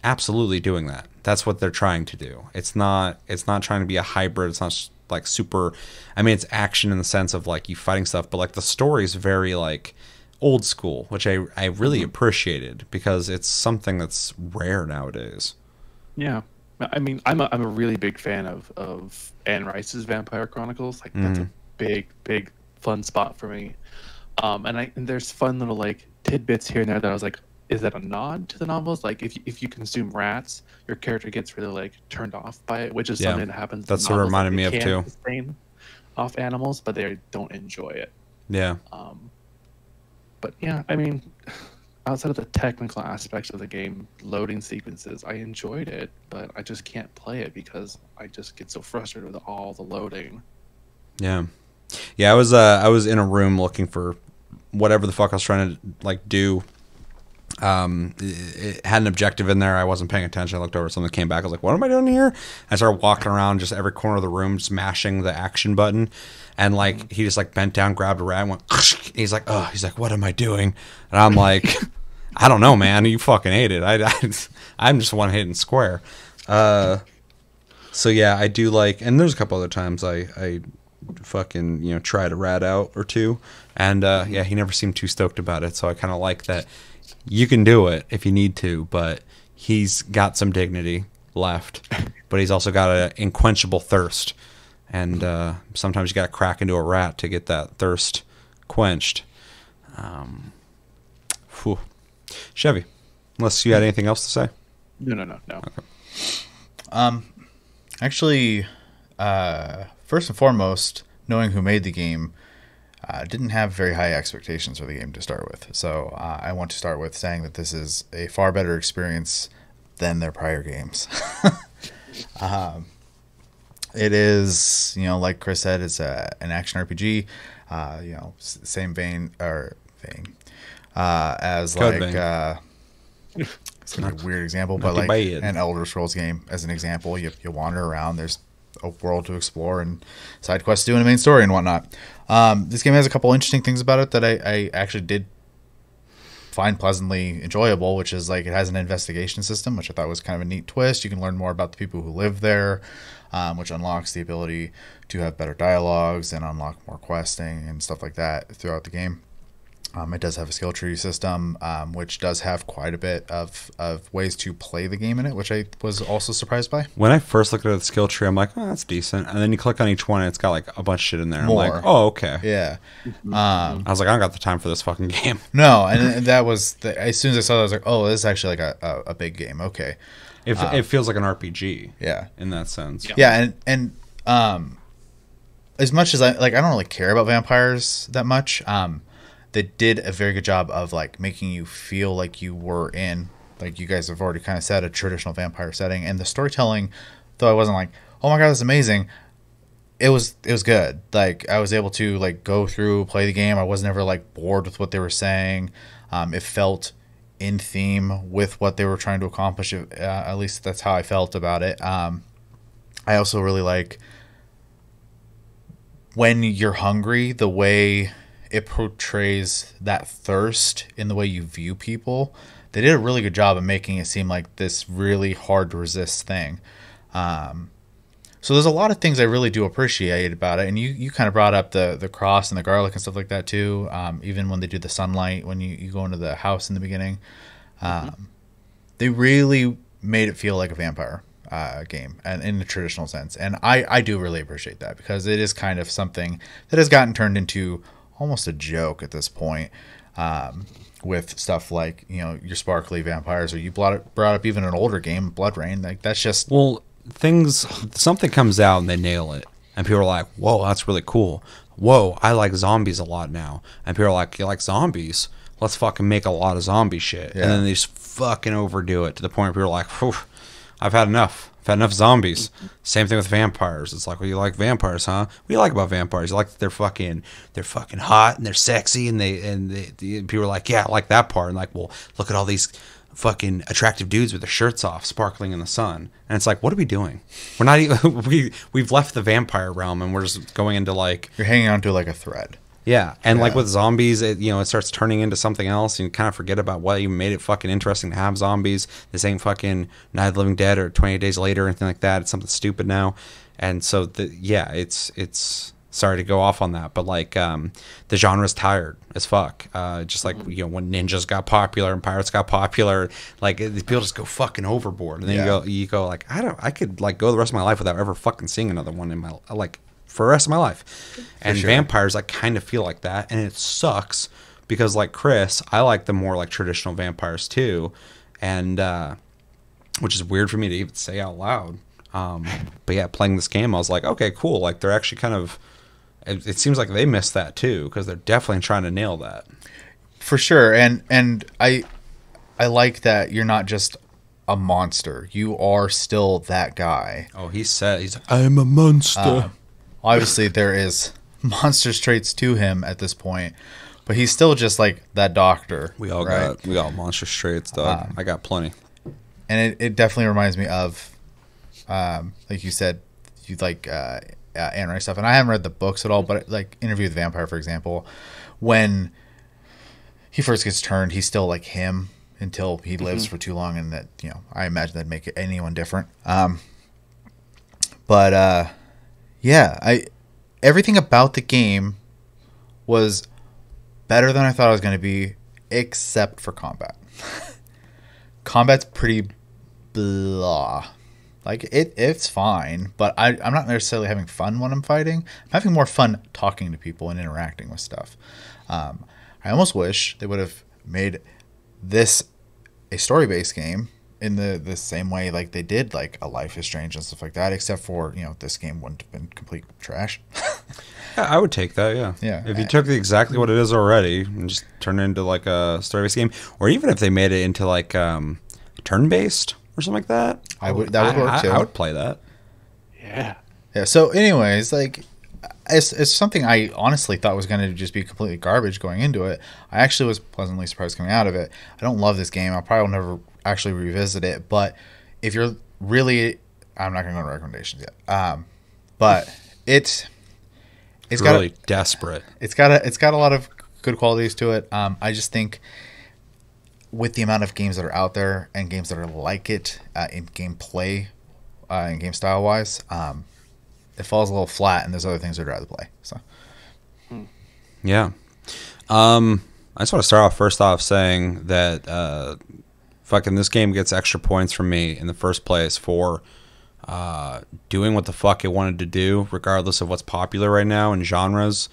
absolutely doing that. That's what they're trying to do. It's not trying to be a hybrid. It's not like super. I mean, it's action in the sense of like you fighting stuff, but like the story is very like old school, which I really appreciated because it's something that's rare nowadays. Yeah, I mean, I'm a really big fan of Anne Rice's Vampire Chronicles. Like that's a big fun spot for me. And there's fun little like tidbits here and there that I was like, is that a nod to the novels? Like if you consume rats, your character gets really like turned off by it, which is something that happens. That's in what it novels. reminded me of They too. can sustain off animals, but they don't enjoy it. Yeah. But yeah, I mean, outside of the technical aspects of the game, loading sequences, I enjoyed it, but I just can't play it because I just get so frustrated with all the loading. Yeah. I was in a room looking for whatever the fuck I was trying to like do. It had an objective in there. I wasn't paying attention. I looked over, something came back. I was like, what am I doing here? I started walking around just every corner of the room, smashing the action button. And like, he just like bent down, grabbed a rat and went, he's like, oh, he's like, what am I doing? And I'm like, I don't know, man. You fucking ate it. I'm just one hitting square. So yeah, I do like, and there's a couple other times I fucking, you know, tried a rat out or two. And yeah, he never seemed too stoked about it. So I kind of like that. You can do it if you need to, but he's got some dignity left. But he's also got an unquenchable thirst. And sometimes you got to crack into a rat to get that thirst quenched. Chevy, unless you had anything else to say? No. Okay. Actually, first and foremost, knowing who made the game, didn't have very high expectations for the game to start with. So I want to start with saying that this is a far better experience than their prior games. It is, you know, like Chris said, it's an action RPG, you know, same vein as Code like vein. it's gonna be a weird example, but too like bad. an Elder Scrolls game as an example. You wander around, there's a world to explore and side quests doing a main story and whatnot. This game has a couple interesting things about it that I actually did find pleasantly enjoyable, which is like it has an investigation system, which I thought was kind of a neat twist. You can learn more about the people who live there, which unlocks the ability to have better dialogues and unlock more questing and stuff like that throughout the game. It does have a skill tree system, which does have quite a bit of ways to play the game in it, which I was also surprised by. When I first looked at the skill tree, I'm like, oh, that's decent. And then you click on each one, and it's got like a bunch of shit in there. More. I'm like, oh, okay. Yeah. I was like, I don't got the time for this fucking game. No, and that was as soon as I saw that, I was like, oh, this is actually like a big game. Okay. It feels like an RPG. Yeah. In that sense. Yeah, and as much as I don't really care about vampires that much. They did a very good job of like making you feel like you were in, like you guys have already kind of said, a traditional vampire setting. And the storytelling, though I wasn't like, oh my god, that's amazing, it was good. Like I was able to like go through, play the game. I was never like bored with what they were saying. It felt in theme with what they were trying to accomplish. At least that's how I felt about it. I also really like when you're hungry, the way it portrays that thirst in the way you view people. They did a really good job of making it seem like this really hard to resist thing. So there's a lot of things I really do appreciate about it. And you kind of brought up the cross and the garlic and stuff like that too. Even when they do the sunlight, when you go into the house in the beginning, they really made it feel like a vampire game, and in the traditional sense. And I do really appreciate that, because it is kind of something that has gotten turned into almost a joke at this point, with stuff like, you know, your sparkly vampires, or you brought up even an older game, Blood Rain. Like that's just something comes out and they nail it, and people are like, whoa, that's really cool. Whoa, I like zombies a lot now. And people are like, you like zombies? Let's fucking make a lot of zombie shit. Yeah. And then they just fucking overdo it to the point where people are like, whew, I've had enough. I've had enough zombies. Same thing with vampires. It's like, well, you like vampires, huh? What do you like about vampires? You like that they're fucking hot and they're sexy, and people are like, yeah, I like that part. And like, well, look at all these fucking attractive dudes with their shirts off, sparkling in the sun. And it's like, what are we doing? We're not even we've left the vampire realm, and we're just going into like, you're hanging on to like a thread. Yeah, and like with zombies, it starts turning into something else, and you kind of forget about what even made it fucking interesting to have zombies. This ain't fucking Night of the Living Dead or 28 Days Later or anything like that. It's something stupid now. And so it's sorry to go off on that, but like the genre's tired as fuck. Just like, you know, when ninjas got popular and pirates got popular, like people just go fucking overboard. And then you go like, I could like go the rest of my life without ever fucking seeing another one in my like for the rest of my life. And vampires, I kind of feel like that, and it sucks because like Chris, I like the more like traditional vampires too, and which is weird for me to even say out loud. But yeah, playing this game, I was like, okay, cool. Like they're actually kind of. It seems like they missed that too, because they're definitely trying to nail that. For sure, and I like that you're not just a monster. You are still that guy. Oh, he's like, I'm a monster. Obviously, there is monster traits to him at this point, but he's still just like that doctor. We all got monster traits, dog. I got plenty. And it definitely reminds me of, like you said, you like Anne Rice stuff. And I haven't read the books at all, but like Interview with the Vampire, for example, when he first gets turned, he's still like him until he lives for too long, and that, you know, I imagine that'd make anyone different. Yeah, everything about the game was better than I thought it was going to be, except for combat. Combat's pretty blah. Like it's fine, but I'm not necessarily having fun when I'm fighting. I'm having more fun talking to people and interacting with stuff. I almost wish they would have made this a story-based game in the same way like they did like A Life is Strange and stuff like that, except for, you know, this game wouldn't have been complete trash. Yeah, I would take that, yeah. Yeah. If you took exactly what it is already and just turned it into like a story-based game, or even if they made it into like turn-based or something like that, that would work too. I would play that. Yeah. Yeah, so anyways, like it's something I honestly thought was going to just be completely garbage going into it. I actually was pleasantly surprised coming out of it. I don't love this game. I'll probably never actually revisit it, but if you're really, I'm not going to go to recommendations yet. But it's really desperate. It's got a lot of good qualities to it. I just think with the amount of games that are out there and games that are like it in gameplay and game style wise, it falls a little flat, and there's other things I'd rather play. So, yeah. I just want to start off first off saying that fucking this game gets extra points from me in the first place for doing what the fuck it wanted to do, regardless of what's popular right now in genres.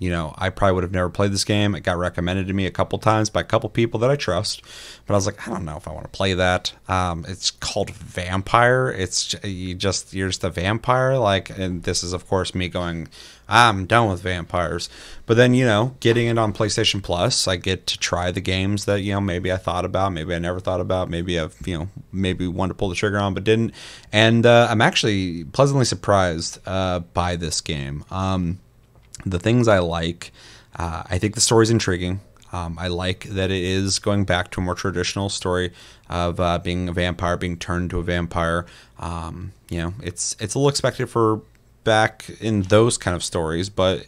I probably would have never played this game. It got recommended to me a couple times by a couple people that I trust, but I was like, I don't know if I want to play that. It's called Vampyr. You're just a vampire, and this is of course me going, I'm done with vampires. But then, getting it on PlayStation Plus, I get to try the games that, maybe I thought about, maybe I never thought about, maybe I've, maybe wanted to pull the trigger on, but didn't. And I'm actually pleasantly surprised by this game. The things I like, I think the story's intriguing. I like that it is going back to a more traditional story of being a vampire, being turned into a vampire. It's a little expected for back in those kind of stories, but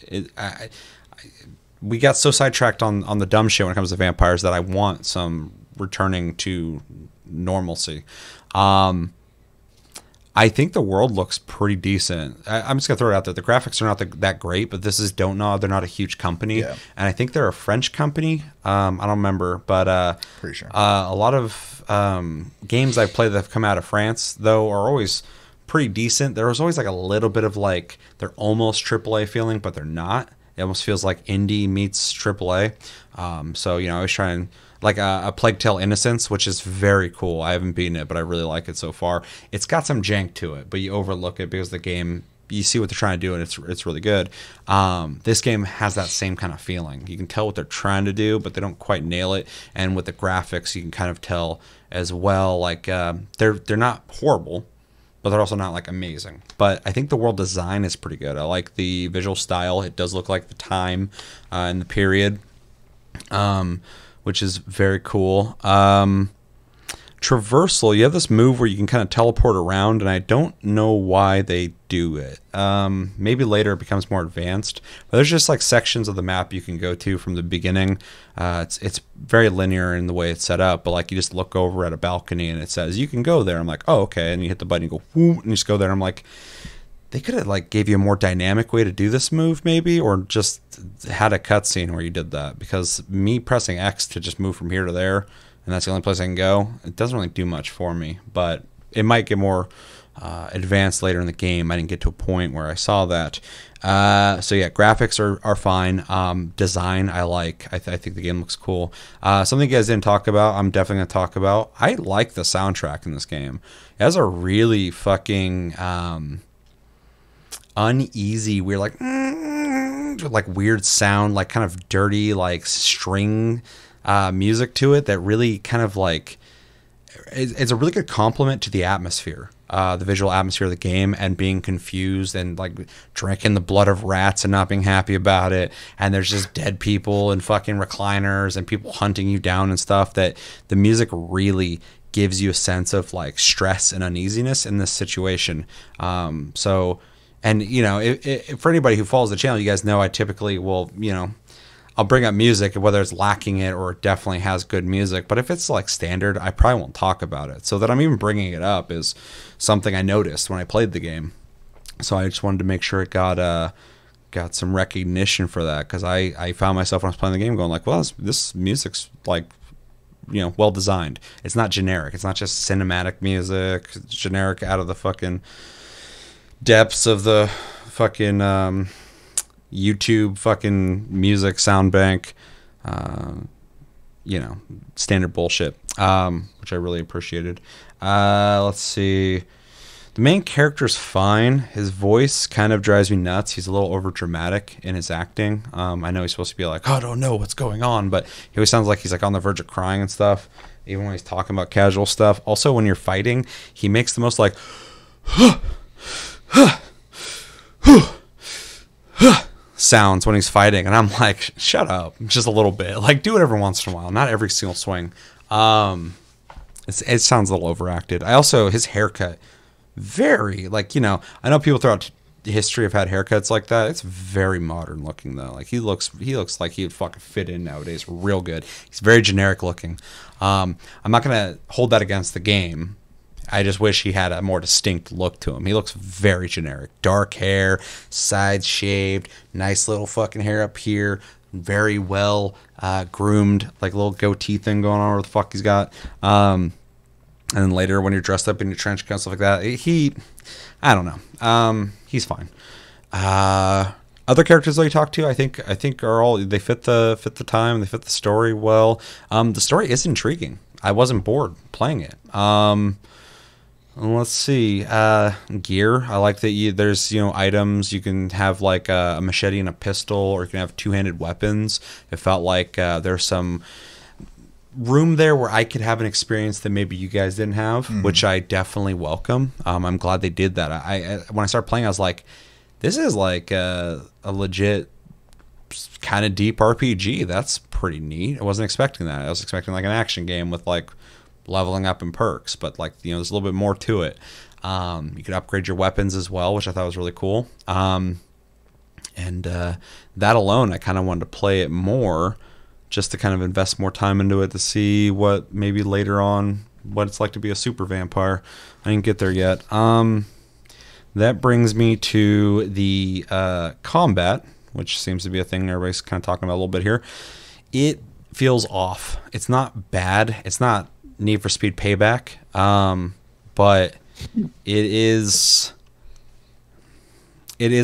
we got so sidetracked on the dumb shit when it comes to vampires that I want some returning to normalcy. I think the world looks pretty decent. I'm just gonna throw it out there. The graphics are not that great, but this is Don't Nod. They're not a huge company, and I think they're a French company. I don't remember, but pretty sure. A lot of games I've played that have come out of France, though, are always pretty decent. There was always like a little bit of they're almost AAA feeling, but they're not. It almost feels like indie meets AAA. So I was trying a Plague Tale Innocence, which is very cool. I haven't beaten it, but I really like it so far. It's got some jank to it, but you overlook it because the game, you see what they're trying to do, and it's really good. This game has that same kind of feeling. You can tell what they're trying to do, but they don't quite nail it. And with the graphics, you can kind of tell as well. They're not horrible, but they're also not amazing. But I think the world design is pretty good. I like the visual style. It does look like the time and the period, which is very cool. Traversal, you have this move where you can kind of teleport around, and I don't know why they do it. Maybe later it becomes more advanced. But there's just sections of the map you can go to from the beginning. It's very linear in the way it's set up, but you just look over at a balcony and it says you can go there. I'm like, oh, okay, and you hit the button, you go whoo, and you just go there. I'm like, they could have gave you a more dynamic way to do this move, maybe, or just had a cutscene where you did that. Because me pressing X to just move from here to there, and that's the only place I can go, it doesn't really do much for me. But it might get more advanced later in the game. I didn't get to a point where I saw that. So yeah, graphics are fine. Design I like. I think the game looks cool. Something you guys didn't talk about, I'm definitely going to talk about. I like the soundtrack in this game. It has a really fucking uneasy, weird, weird sound, kind of dirty, string music to it that really kind of it's a really good compliment to the atmosphere, the visual atmosphere of the game, and being confused and drinking the blood of rats and not being happy about it. And there's just dead people and fucking recliners and people hunting you down and stuff. That the music really gives you a sense of stress and uneasiness in this situation. And, for anybody who follows the channel, you guys know I typically will, I'll bring up music, whether it's lacking it or it definitely has good music. But if it's standard, I probably won't talk about it. So that I'm even bringing it up is something I noticed when I played the game. So I just wanted to make sure it got some recognition for that. Because I found myself when I was playing the game going well, this music's well designed. It's not generic. It's not just cinematic music. It's generic out of the fucking depths of the fucking YouTube fucking music sound bank, standard bullshit, which I really appreciated. Let's see. The main character's fine. His voice kind of drives me nuts. He's a little over dramatic in his acting. I know he's supposed to be oh, I don't know what's going on, but he always sounds like he's on the verge of crying and stuff, even when he's talking about casual stuff. Also, when you're fighting, he makes the most sounds when he's fighting, and I'm like, shut up, just a little bit. Do it every once in a while, not every single swing. It sounds a little overacted. His haircut, very I know people throughout history have had haircuts like that. It's very modern looking though. He looks like he would fucking fit in nowadays real good. He's very generic looking. I'm not gonna hold that against the game. I just wish he had a more distinct look to him. He looks very generic. Dark hair, sides shaved, nice little fucking hair up here, very well groomed, little goatee thing going on, where the fuck he's got. And then later when you're dressed up in your trench coat, stuff like that, I don't know. He's fine. Other characters that you talk to, I think are all, they fit the time, they fit the story well. The story is intriguing. I wasn't bored playing it. Let's see. Gear. I like that there's items. You can have like a machete and a pistol, or you can have two-handed weapons. It felt like there's some room there where I could have an experience that maybe you guys didn't have, which I definitely welcome. I'm glad they did that. I when I started playing, I was like, this is like a legit kind of deep RPG. That's pretty neat. I wasn't expecting that. I was expecting like an action game with like leveling up and perks, but like there's a little bit more to it. You could upgrade your weapons as well, which I thought was really cool. And that alone, I kind of wanted to play it more, just to kind of invest more time into it, to see what maybe later on what it's like to be a super vampire. I didn't get there yet. That brings me to the combat, which seems to be a thing everybody's kind of talking about a little bit here. It feels off. It's not bad. It's not Need for Speed Payback, but it is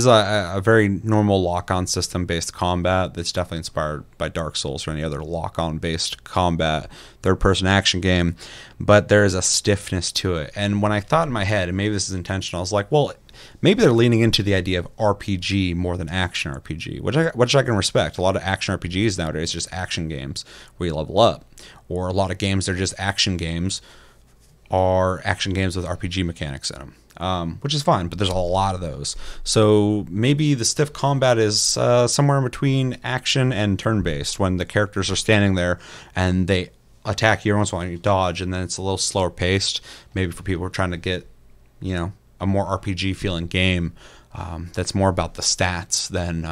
a very normal lock-on system based combat that's definitely inspired by Dark Souls or any other lock-on based combat third-person action game, but there is a stiffness to it. And when I thought in my head, and maybe this is intentional, I was like, well, maybe they're leaning into the idea of RPG more than action RPG, which I can respect. A lot of action RPGs nowadays are just action games where you level up, or a lot of games that are just action games are action games with RPG mechanics in them, which is fine, but there's a lot of those. So maybe the stiff combat is somewhere in between action and turn-based, when the characters are standing there and they attack you every once in a while and you dodge, and then it's a little slower paced, maybe for people who are trying to get, a more RPG feeling game that's more about the stats than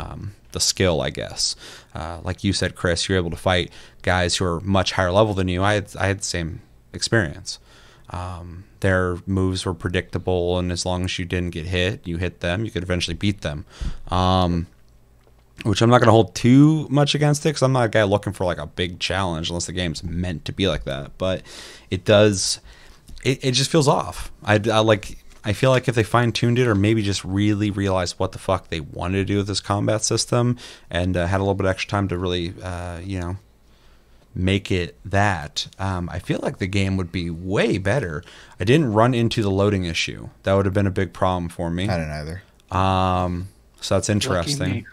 the skill, I guess. Like you said, Chris, you're able to fight guys who are much higher level than you. I had the same experience. Their moves were predictable, and as long as you didn't get hit, you hit them, you could eventually beat them. Which I'm not going to hold too much against it, because I'm not a guy looking for like a big challenge unless the game's meant to be like that. But it does, it just feels off. I feel like if they fine-tuned it, or maybe just really realized what the fuck they wanted to do with this combat system, and had a little bit extra time to really, make it that, I feel like the game would be way better. I didn't run into the loading issue. That would have been a big problem for me. I didn't either. So that's interesting.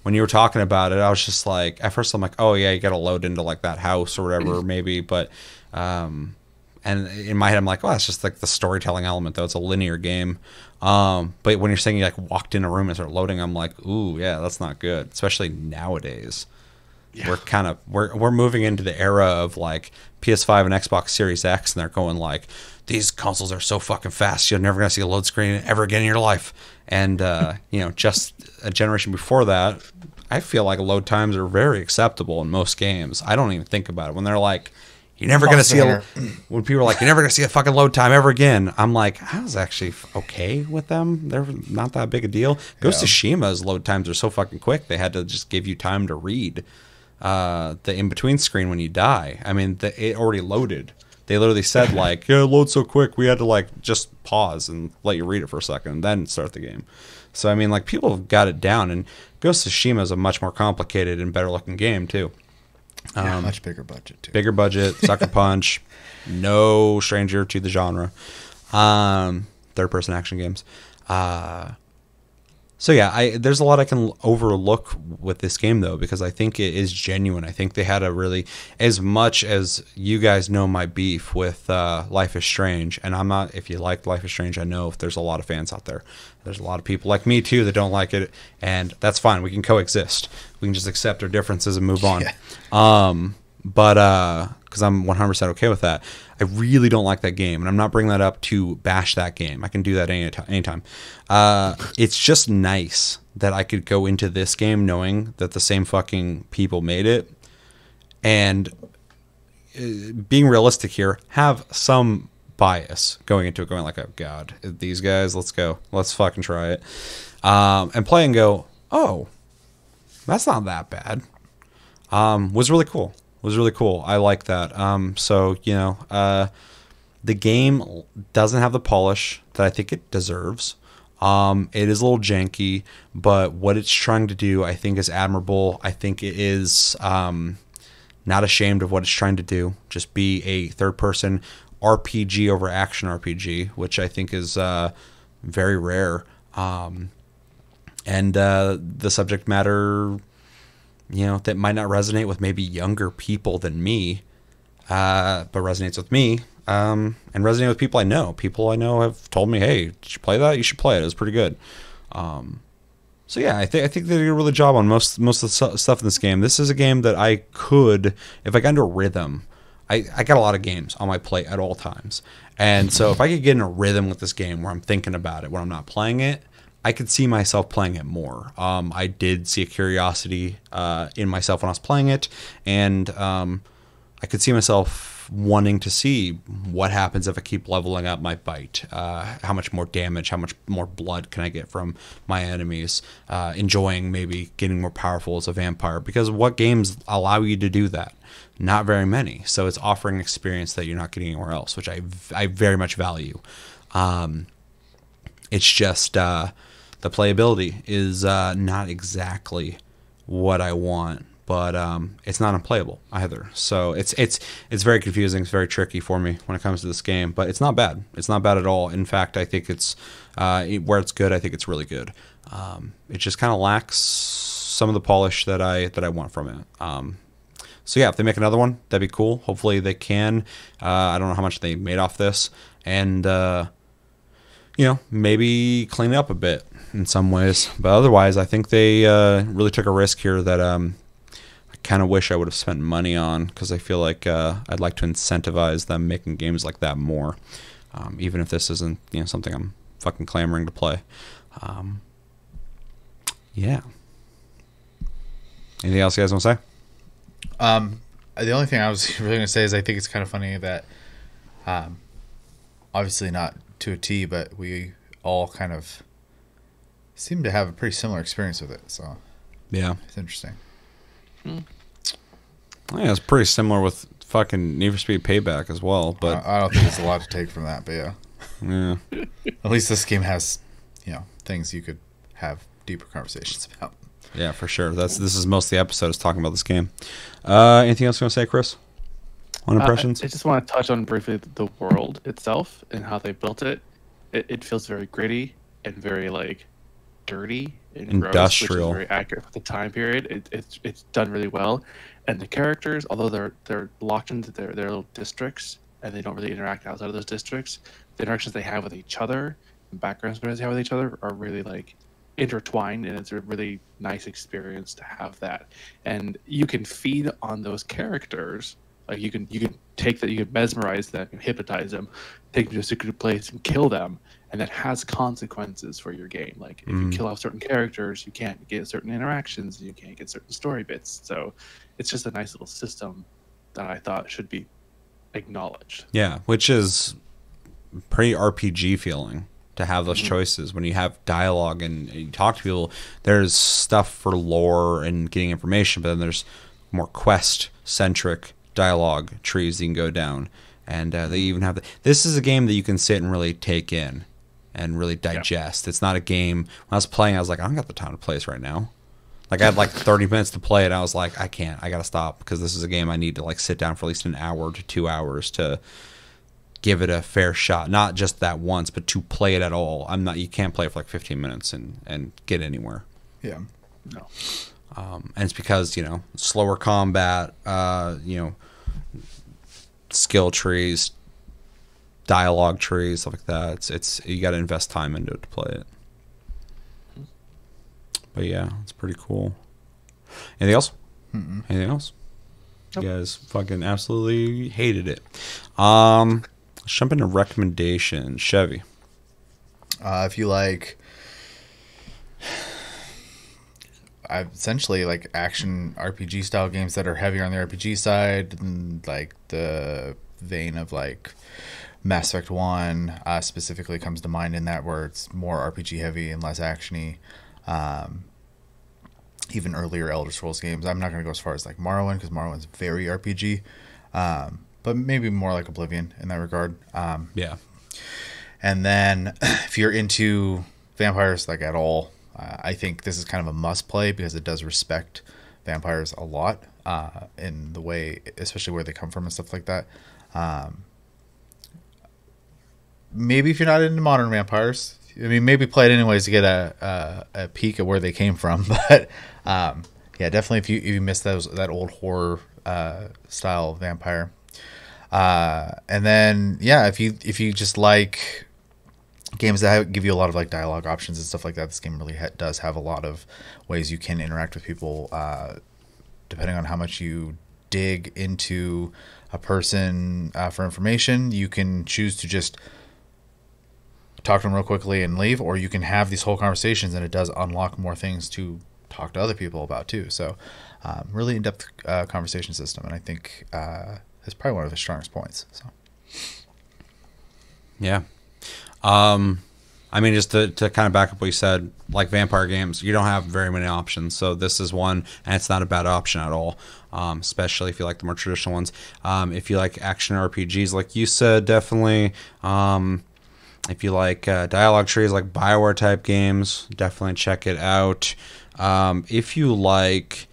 When you were talking about it, I was just like, at first I'm like, oh yeah, you got to load into like that house or whatever, maybe, but and in my head I'm like, oh, it's just like the storytelling element, though. It's a linear game. But when you're saying you like walked in a room and started loading, I'm like, ooh, yeah, that's not good, especially nowadays. Yeah. We're moving into the era of like PS5 and Xbox Series X, and they're going like, these consoles are so fucking fast, you're never gonna see a load screen ever again in your life. And just a generation before that, I feel like load times are very acceptable in most games. I don't even think about it when they're like, you're never gonna see when people are like, you're never gonna see a fucking load time ever again. I'm like, I was actually okay with them. They're not that big a deal. Ghost of Tsushima's load times are so fucking quick. They had to just give you time to read the in-between screen when you die. I mean, it already loaded. They literally said like, yeah, it loads so quick, we had to like just pause and let you read it for a second and then start the game. So I mean, like, people have got it down, and Ghost of Tsushima is a much more complicated and better looking game too. Much bigger budget too. Bigger budget, Sucker Punch, no stranger to the genre. Third person action games. So yeah, there's a lot I can overlook with this game though, because I think it is genuine. I think they had a really, as much as you guys know my beef with Life is Strange, and I'm not, if you like Life is Strange, I know if there's a lot of fans out there. There's a lot of people like me too that don't like it, and that's fine. We can coexist. We can just accept our differences and move on. Yeah. But because I'm 100% okay with that. I really don't like that game, and I'm not bringing that up to bash that game. I can do that anytime. It's just nice that I could go into this game knowing that the same fucking people made it, and being realistic here, have some bias going into it, going like, oh god, these guys, let's fucking try it, and play and go, oh, that's not that bad. Was really cool. I like that. So, the game doesn't have the polish that I think it deserves. It is a little janky, but what it's trying to do, I think, is admirable. I think it is not ashamed of what it's trying to do. Just be a third-person RPG over action RPG, which I think is very rare. And the subject matter, that might not resonate with maybe younger people than me, but resonates with me. And resonate with people I know. People I know have told me, "Hey, did you play that? You should play it. It was pretty good." So yeah, I think they did a really job on most of the stuff in this game. This is a game that I could, if I got into a rhythm. I got a lot of games on my plate at all times, and so if I could get in a rhythm with this game where I'm thinking about it when I'm not playing it, I could see myself playing it more. I did see a curiosity in myself when I was playing it, and I could see myself wanting to see what happens if I keep leveling up my bite. How much more damage, how much more blood can I get from my enemies? Enjoying maybe getting more powerful as a vampire. Because what games allow you to do that? Not very many. So it's offering an experience that you're not getting anywhere else, which I very much value. It's just the playability is not exactly what I want. But it's not unplayable either. So it's very confusing. It's very tricky for me when it comes to this game. But it's not bad. It's not bad at all. In fact, I think it's where it's good. I think it's really good. It just kind of lacks some of the polish that I want from it. So yeah, if they make another one, that'd be cool. Hopefully they can. I don't know how much they made off this, and maybe clean it up a bit in some ways. But otherwise, I think they really took a risk here that kind of wish I would have spent money on, because I feel like I'd like to incentivize them making games like that more, even if this isn't something I'm fucking clamoring to play. Yeah. Anything else you guys want to say? The only thing I was really going to say is I think it's kind of funny that obviously not to a T, but we all kind of seem to have a pretty similar experience with it. So yeah, it's interesting. Yeah, it's pretty similar with fucking Need for Speed Payback as well, but I don't think there's a lot to take from that, but yeah. At least this game has, things you could have deeper conversations about. Yeah, for sure. This is most of the episode is talking about this game. Anything else you want to say, Chris? On impressions? I just want to touch on briefly the world itself and how they built it. It feels very gritty and very dirty and industrial, gross, which is very accurate for the time period. It's done really well, and the characters, although they're locked into their little districts and they don't really interact outside of those districts, the interactions they have with each other, the backgrounds they have with each other, are really intertwined, and it's a really nice experience to have that. And you can feed on those characters. You can take that, you can mesmerize them, and hypnotize them, take them to a secret place and kill them, and that has consequences for your game. If you kill off certain characters, you can't get certain interactions, and you can't get certain story bits. So it's just a nice little system that I thought should be acknowledged. Yeah, which is pretty RPG feeling to have those choices when you have dialogue and you talk to people. There's stuff for lore and getting information, but then there's more quest centric dialogue trees you can go down, and they even have this is a game that you can sit and really take in and really digest. It's not a game. When I was playing, I was like, I don't got the time to play this right now. I had 30 minutes to play it. I was like, I can't. I gotta stop, because this is a game I need to sit down for at least an hour to 2 hours to give it a fair shot. Not just that once, but to play it at all. You can't play it for 15 minutes and get anywhere. Yeah. No. And it's because slower combat, skill trees, dialogue trees, stuff like that. It's you got to invest time into it to play it. But yeah, it's pretty cool. Anything else? Mm-mm. Anything else? Nope. You guys fucking absolutely hated it. Let's jump into recommendations. Chevy. If you essentially action RPG style games that are heavier on the RPG side, and the vein of Mass Effect 1 specifically comes to mind in that, where it's more RPG heavy and less actiony. Even earlier Elder Scrolls games. I'm not going to go as far as Morrowind, because Morrowind's very RPG, but maybe more like Oblivion in that regard. Yeah. And then if you're into vampires like at all. I think this is kind of a must play because it does respect vampires a lot in the way, especially where they come from and stuff like that. Maybe if you're not into modern vampires, I mean, maybe play it anyways to get a peek at where they came from. But yeah, definitely if you miss that old horror style vampire. And then yeah, if you just like games that give you a lot of like dialogue options and stuff like that, this game really does have a lot of ways you can interact with people, depending on how much you dig into a person for information. You can choose to just talk to them real quickly and leave, or you can have these whole conversations, and it does unlock more things to talk to other people about too. So really in-depth conversation system, and I think it's probably one of the strongest points. So yeah. I mean, just to kind of back up what you said, like vampire games, you don't have very many options. So this is one, and it's not a bad option at all, especially if you like the more traditional ones. If you like action RPGs, like you said, definitely. If you like dialogue trees, like BioWare type games, definitely check it out. If you like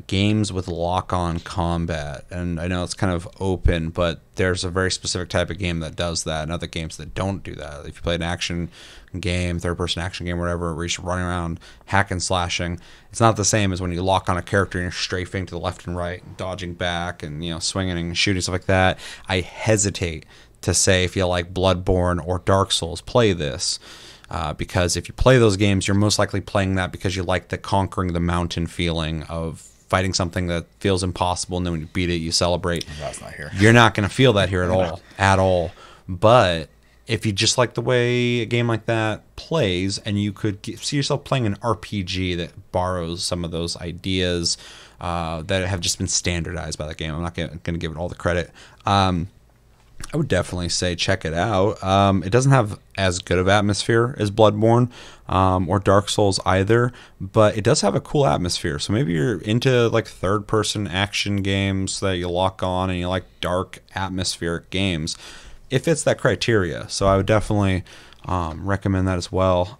games with lock-on combat, and I know it's kind of open, but there's a very specific type of game that does that, and other games that don't do that. If you play an action game, third-person action game, whatever, where you're just running around hacking, slashing, it's not the same as when you lock on a character and you're strafing to the left and right, dodging back, and swinging and shooting, stuff like that. I hesitate to say if you like Bloodborne or Dark Souls, play this. Because if you play those games, you're most likely playing that because you like the conquering the mountain feeling of fighting something that feels impossible, and then when you beat it, you celebrate. That's not here. You're not going to feel that here at all. But if you just like the way a game like that plays, and you could see yourself playing an RPG that borrows some of those ideas that have just been standardized by the game, I'm not going to give it all the credit. I would definitely say check it out. It doesn't have as good of atmosphere as Bloodborne or Dark Souls either, but it does have a cool atmosphere. So maybe you're into like third-person action games that you lock on, and you like dark atmospheric games. It fits that criteria, so I would definitely recommend that as well.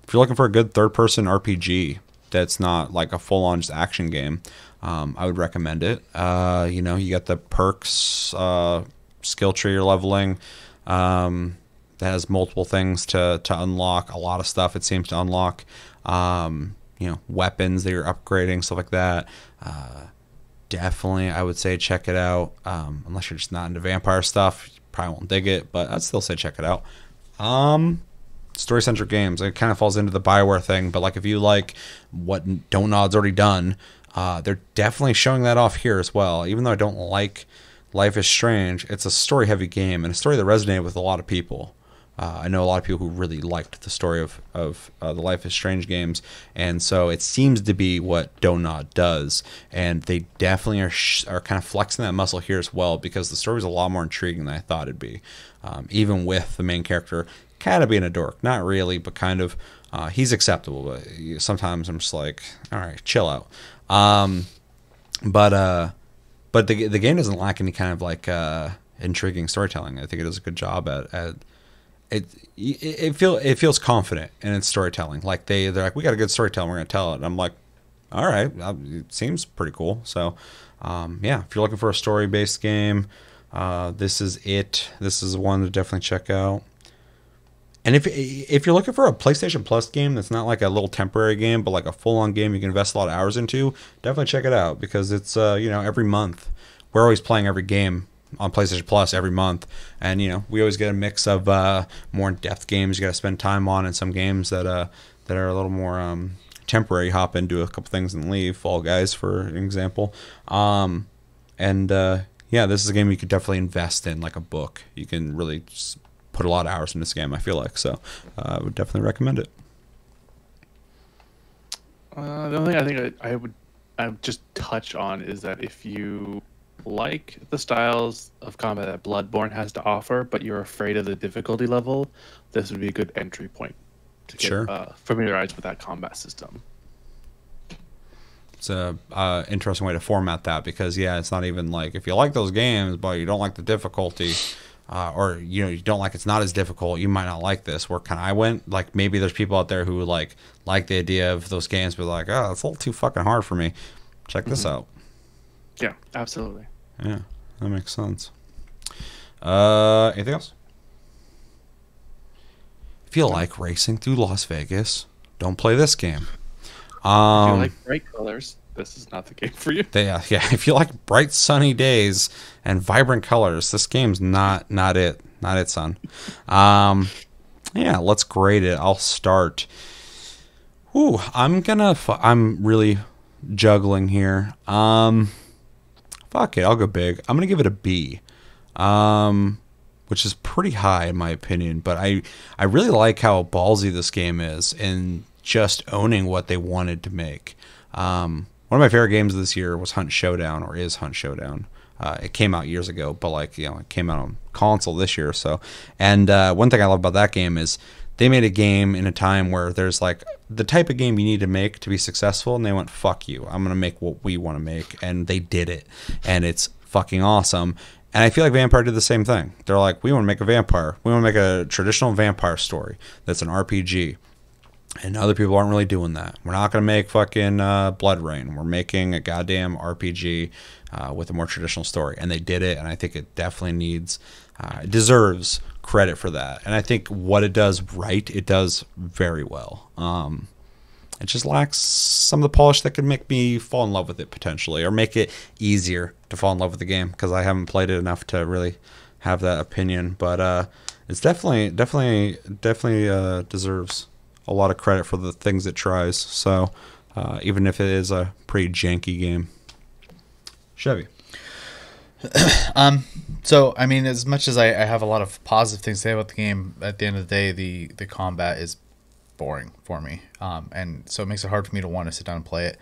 If you're looking for a good third-person RPG that's not like a full-on just action game, I would recommend it. You got the perks, skill tree you're leveling, that has multiple things to unlock, a lot of stuff it seems to unlock, weapons that you're upgrading, stuff like that. Definitely, I would say check it out. Unless you're just not into vampire stuff, you probably won't dig it, but I'd still say check it out. Story-centric games, it kind of falls into the BioWare thing, but like if you like what Don't Nod's already done, they're definitely showing that off here as well. Even though I don't like Life is Strange, it's a story-heavy game, and a story that resonated with a lot of people. I know a lot of people who really liked the story of the Life is Strange games, and so it seems to be what Don't Nod does, and they definitely are kind of flexing that muscle here as well, because the story is a lot more intriguing than I thought it'd be, even with the main character kind of being a dork. Not really, but kind of. He's acceptable, but sometimes I'm just like, all right, chill out. But the game doesn't lack any kind of like intriguing storytelling. I think it does a good job at it. It feels confident in its storytelling. Like they're like, we got a good storytelling, we're gonna tell it. And I'm like, all right, it seems pretty cool. So yeah, if you're looking for a story based game, this is it. This is one to definitely check out. And if you're looking for a PlayStation Plus game that's not like a little temporary game, but like a full-on game you can invest a lot of hours into, definitely check it out, because it's every month. We're always playing every game on PlayStation Plus every month, and we always get a mix of more in-depth games you got to spend time on, and some games that are a little more temporary. Hop into a couple things and leave. Fall Guys, for example. Yeah, this is a game you could definitely invest in like a book. You can really just put a lot of hours in this game, I feel like. So I would definitely recommend it. The only thing I think I would just touch on is that if you like the styles of combat that Bloodborne has to offer, but you're afraid of the difficulty level, this would be a good entry point to get familiarized with that combat system. It's a interesting way to format that, because it's not even like if you like those games but you don't like the difficulty, or you don't like it's not as difficult, you might not like this. Where kind of I went, like maybe there's people out there who like the idea of those games, but like, oh, it's a little too fucking hard for me. Check this out. Yeah, absolutely. Yeah, that makes sense. Anything else? If you like racing through Las Vegas, don't play this game. If you like bright colors, this is not the game for you. Yeah. If you like bright sunny days and vibrant colors, this game's not it. Not it, son. Yeah, let's grade it. I'll start. Ooh, I'm really juggling here. Fuck it, I'll go big. I'm gonna give it a B. Which is pretty high in my opinion, but I really like how ballsy this game is in just owning what they wanted to make. One of my favorite games this year was Hunt Showdown, or is Hunt Showdown. It came out years ago, but it came out on console this year. So, and one thing I love about that game is they made a game in a time where there's like the type of game you need to make to be successful, and they went, fuck you, I'm gonna make what we want to make, and they did it, and it's fucking awesome. And I feel like Vampyr did the same thing. They're like, we want to make a vampire. We want to make a traditional vampire story that's an RPG. And other people aren't really doing that. We're not going to make fucking Blood Rain. We're making a goddamn RPG with a more traditional story. And they did it, and I think it definitely deserves credit for that. And I think what it does right, it does very well. It just lacks some of the polish that could make me fall in love with it potentially, or make it easier to fall in love with the game, because I haven't played it enough to really have that opinion. But it's definitely deserves a lot of credit for the things it tries. So even if it is a pretty janky game. Chevy. So I mean, as much as I have a lot of positive things to say about the game, at the end of the day, the combat is boring for me, and so it makes it hard for me to want to sit down and play it.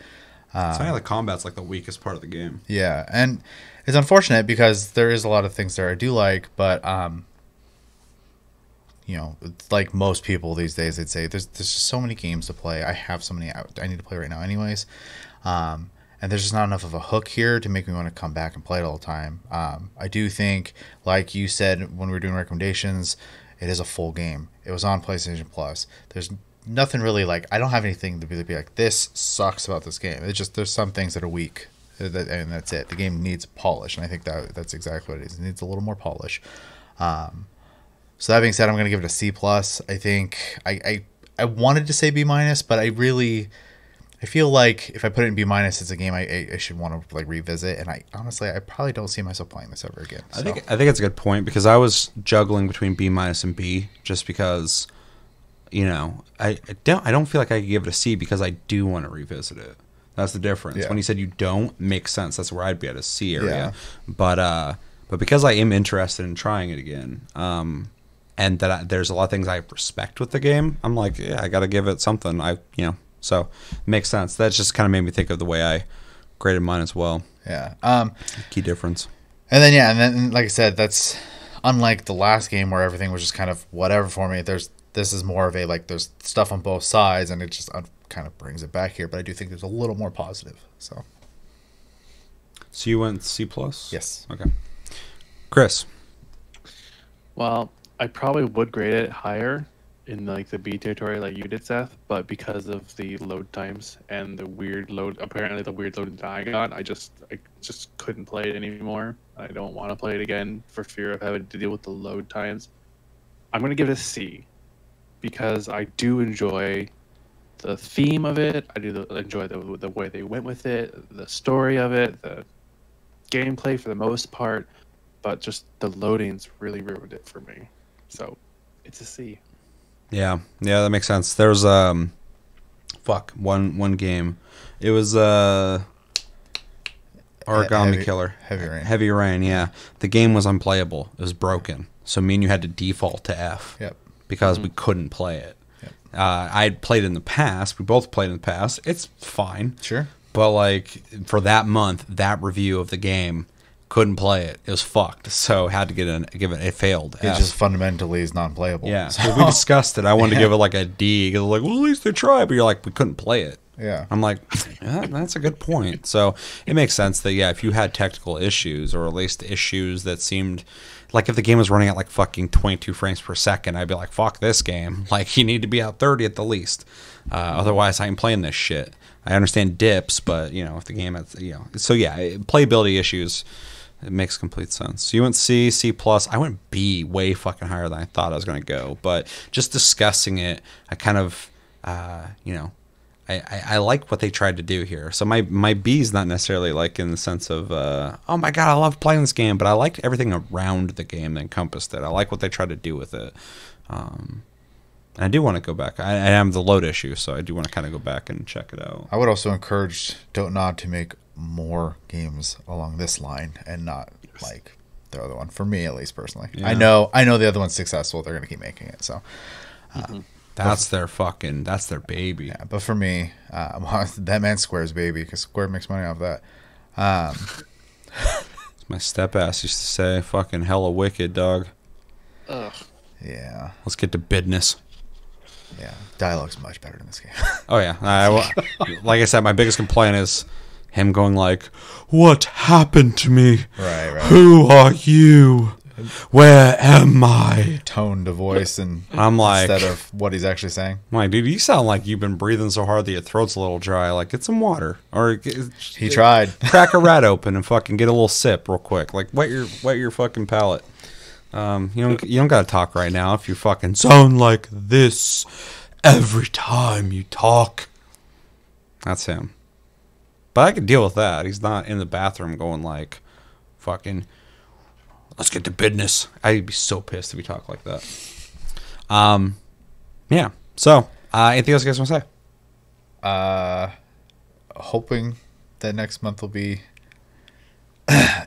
It's funny how the combat's like the weakest part of the game. Yeah, and it's unfortunate because there is a lot of things there I do like, but it's like most people these days, I'd say there's just so many games to play. I have so many I need to play right now anyways, and there's just not enough of a hook here to make me want to come back and play it all the time. I do think, like you said when we were doing recommendations, it is a full game. It was on PlayStation Plus. There's nothing really like, I don't have anything to be like, this sucks about this game. It's just, there's some things that are weak, and that's it. The game needs polish, and I think that's exactly what it is. It needs a little more polish. So that being said, I'm going to give it a C+. I think I wanted to say B-, but I feel like if I put it in B-, it's a game I should want to like revisit, and I probably don't see myself playing this ever again. So. I think it's a good point, because I was juggling between B- and B, just because, I don't feel like I could give it a C, because I do want to revisit it. That's the difference. Yeah. When you said you don't, makes sense. That's where I'd be at a C area. Yeah. But because I am interested in trying it again, and that there's a lot of things I respect with the game, I'm like, yeah, I got to give it something. So it makes sense. That just kind of made me think of the way I graded mine as well. Yeah. Key difference. And then like I said, that's unlike the last game where everything was just kind of whatever for me. This is more of a, like, there's stuff on both sides, and it just kind of brings it back here. But I do think there's a little more positive. So you went C+? Yes. Okay. Chris. Well, I probably would grade it higher in like the B territory like you did, Seth, but because of the load times and the weird load that I got, I just couldn't play it anymore. I don't want to play it again for fear of having to deal with the load times. I'm going to give it a C, because I do enjoy the theme of it. I do enjoy the way they went with it, the story of it, the gameplay for the most part, but just the loadings really ruined it for me. So it's a C. Yeah, that makes sense. There's one game. It was Origami Killer. Heavy Rain, yeah. The game was unplayable. It was broken. So me and you had to default to F. Yep. Because we couldn't play it. Yep. I'd played it in the past. We both played in the past. It's fine. Sure. But like for that month, that review of the game, couldn't play it. It was fucked. So had to give it. It failed. It just fundamentally is non-playable. Yeah. So we discussed it. I wanted to give it like a D. Because like, well, at least they tried. But you're like, we couldn't play it. Yeah. I'm like, yeah, that's a good point. So it makes sense that, yeah, if you had technical issues, or at least issues that seemed like if the game was running at like fucking 22 frames per second, I'd be like, fuck this game. Like, you need to be at 30 at the least. Otherwise, I ain't playing this shit. I understand dips, but, you know, if the game has, you know. So, yeah, playability issues, it makes complete sense. So you went C, C+. I went B, way fucking higher than I thought I was going to go. But just discussing it, I kind of, you know, I like what they tried to do here. So my B is not necessarily like in the sense of, oh my God, I love playing this game, but I liked everything around the game that encompassed it. I like what they tried to do with it. And I do want to go back. I am the load issue, so I do want to kind of go back and check it out. I would also encourage Don't Nod to make more games along this line and not like the other one. For me, at least personally, yeah. I know the other one's successful. They're gonna keep making it. So that's their baby. Yeah, but for me, that man's Square's baby because Square makes money off that. My step ass used to say, "Fucking hella wicked, dog." Ugh. Yeah. Let's get to business. Yeah, dialogue's much better in this game. Oh yeah, like I said, my biggest complaint is him going like, "What happened to me? Right. Who are you? Where am I?" Tone to voice and I'm like, instead of what he's actually saying. I'm like, dude, you sound like you've been breathing so hard that your throat's a little dry. Like, get some water, or he tried. Crack a rat open and fucking get a little sip real quick. Like, wet your fucking palate. You don't gotta talk right now if you fucking sound like this every time you talk. That's him. But I could deal with that. He's not in the bathroom going like, fucking, let's get to business. I'd be so pissed if he talked like that. Yeah. So, anything else you guys want to say? Hoping that next month will be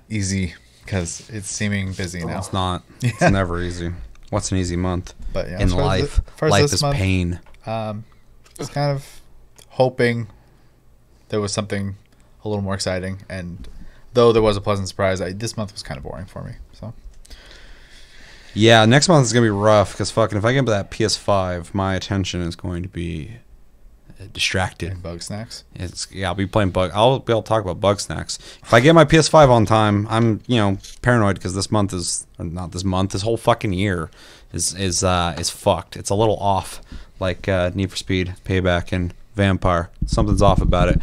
easy. Because it's seeming busy now. It's not. Yeah. It's never easy. What's an easy month? But yeah, in life? Life is month, pain. Just kind of hoping there was something a little more exciting. And though there was a pleasant surprise, this month was kind of boring for me. So yeah, next month is going to be rough. Because fucking if I get that PS5, my attention is going to be distracted. And bug snacks. I'll be playing I'll be able to talk about bug snacks. If I get my PS5 on time, I'm paranoid because this whole fucking year is fucked. It's a little off, like Need for Speed, Payback, and Vampyr. Something's off about it,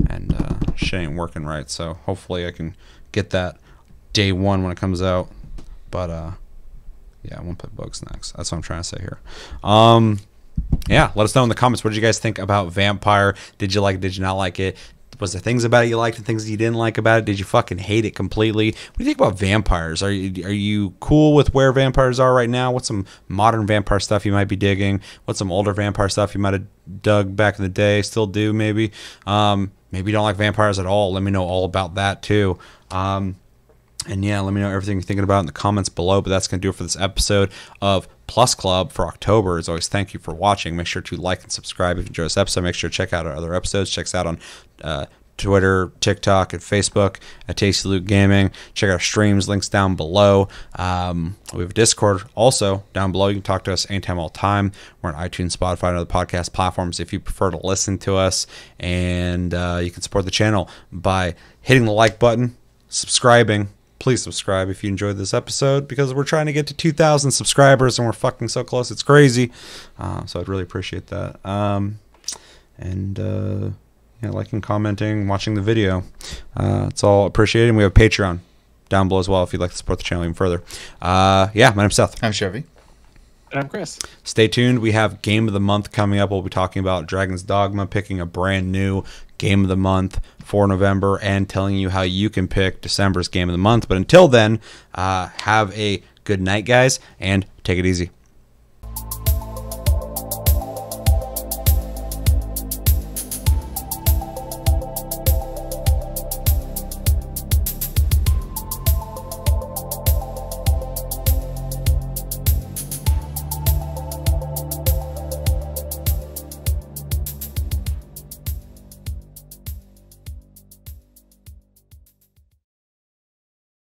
and shit ain't working right. So hopefully I can get that day one when it comes out. But yeah, I won't play bug snacks. That's what I'm trying to say here. Yeah, let us know in the comments. What did you guys think about Vampyr? Did you like it? Did you not like it? Was there things about it you liked and things you didn't like about it? Did you fucking hate it completely? What do you think about vampires? Are you cool with where vampires are right now? What's some modern vampire stuff you might be digging? What's some older vampire stuff you might have dug back in the day? Still do, maybe? Maybe you don't like vampires at all. Let me know all about that, too. And yeah, let me know everything you're thinking about in the comments below. But that's going to do it for this episode of Plus Club for October. As always, thank you for watching. Make sure to like and subscribe if you enjoyed this episode. Make sure to check out our other episodes. Check us out on Twitter, TikTok, and Facebook at Tasty Loot Gaming. Check out our streams. Links down below. We have a Discord also down below. You can talk to us anytime, all time. We're on iTunes, Spotify, and other podcast platforms if you prefer to listen to us. And you can support the channel by hitting the like button, subscribing. Please subscribe if you enjoyed this episode because we're trying to get to 2,000 subscribers and we're fucking so close. It's crazy. So I'd really appreciate that. Liking, commenting, watching the video. It's all appreciated. And we have Patreon down below as well if you'd like to support the channel even further. My name's Seth. I'm Chevy. And I'm Chris. Stay tuned. We have Game of the Month coming up. We'll be talking about Dragon's Dogma, picking a brand new Game of the Month for November, and telling you how you can pick December's Game of the Month. But until then, have a good night, guys, and take it easy.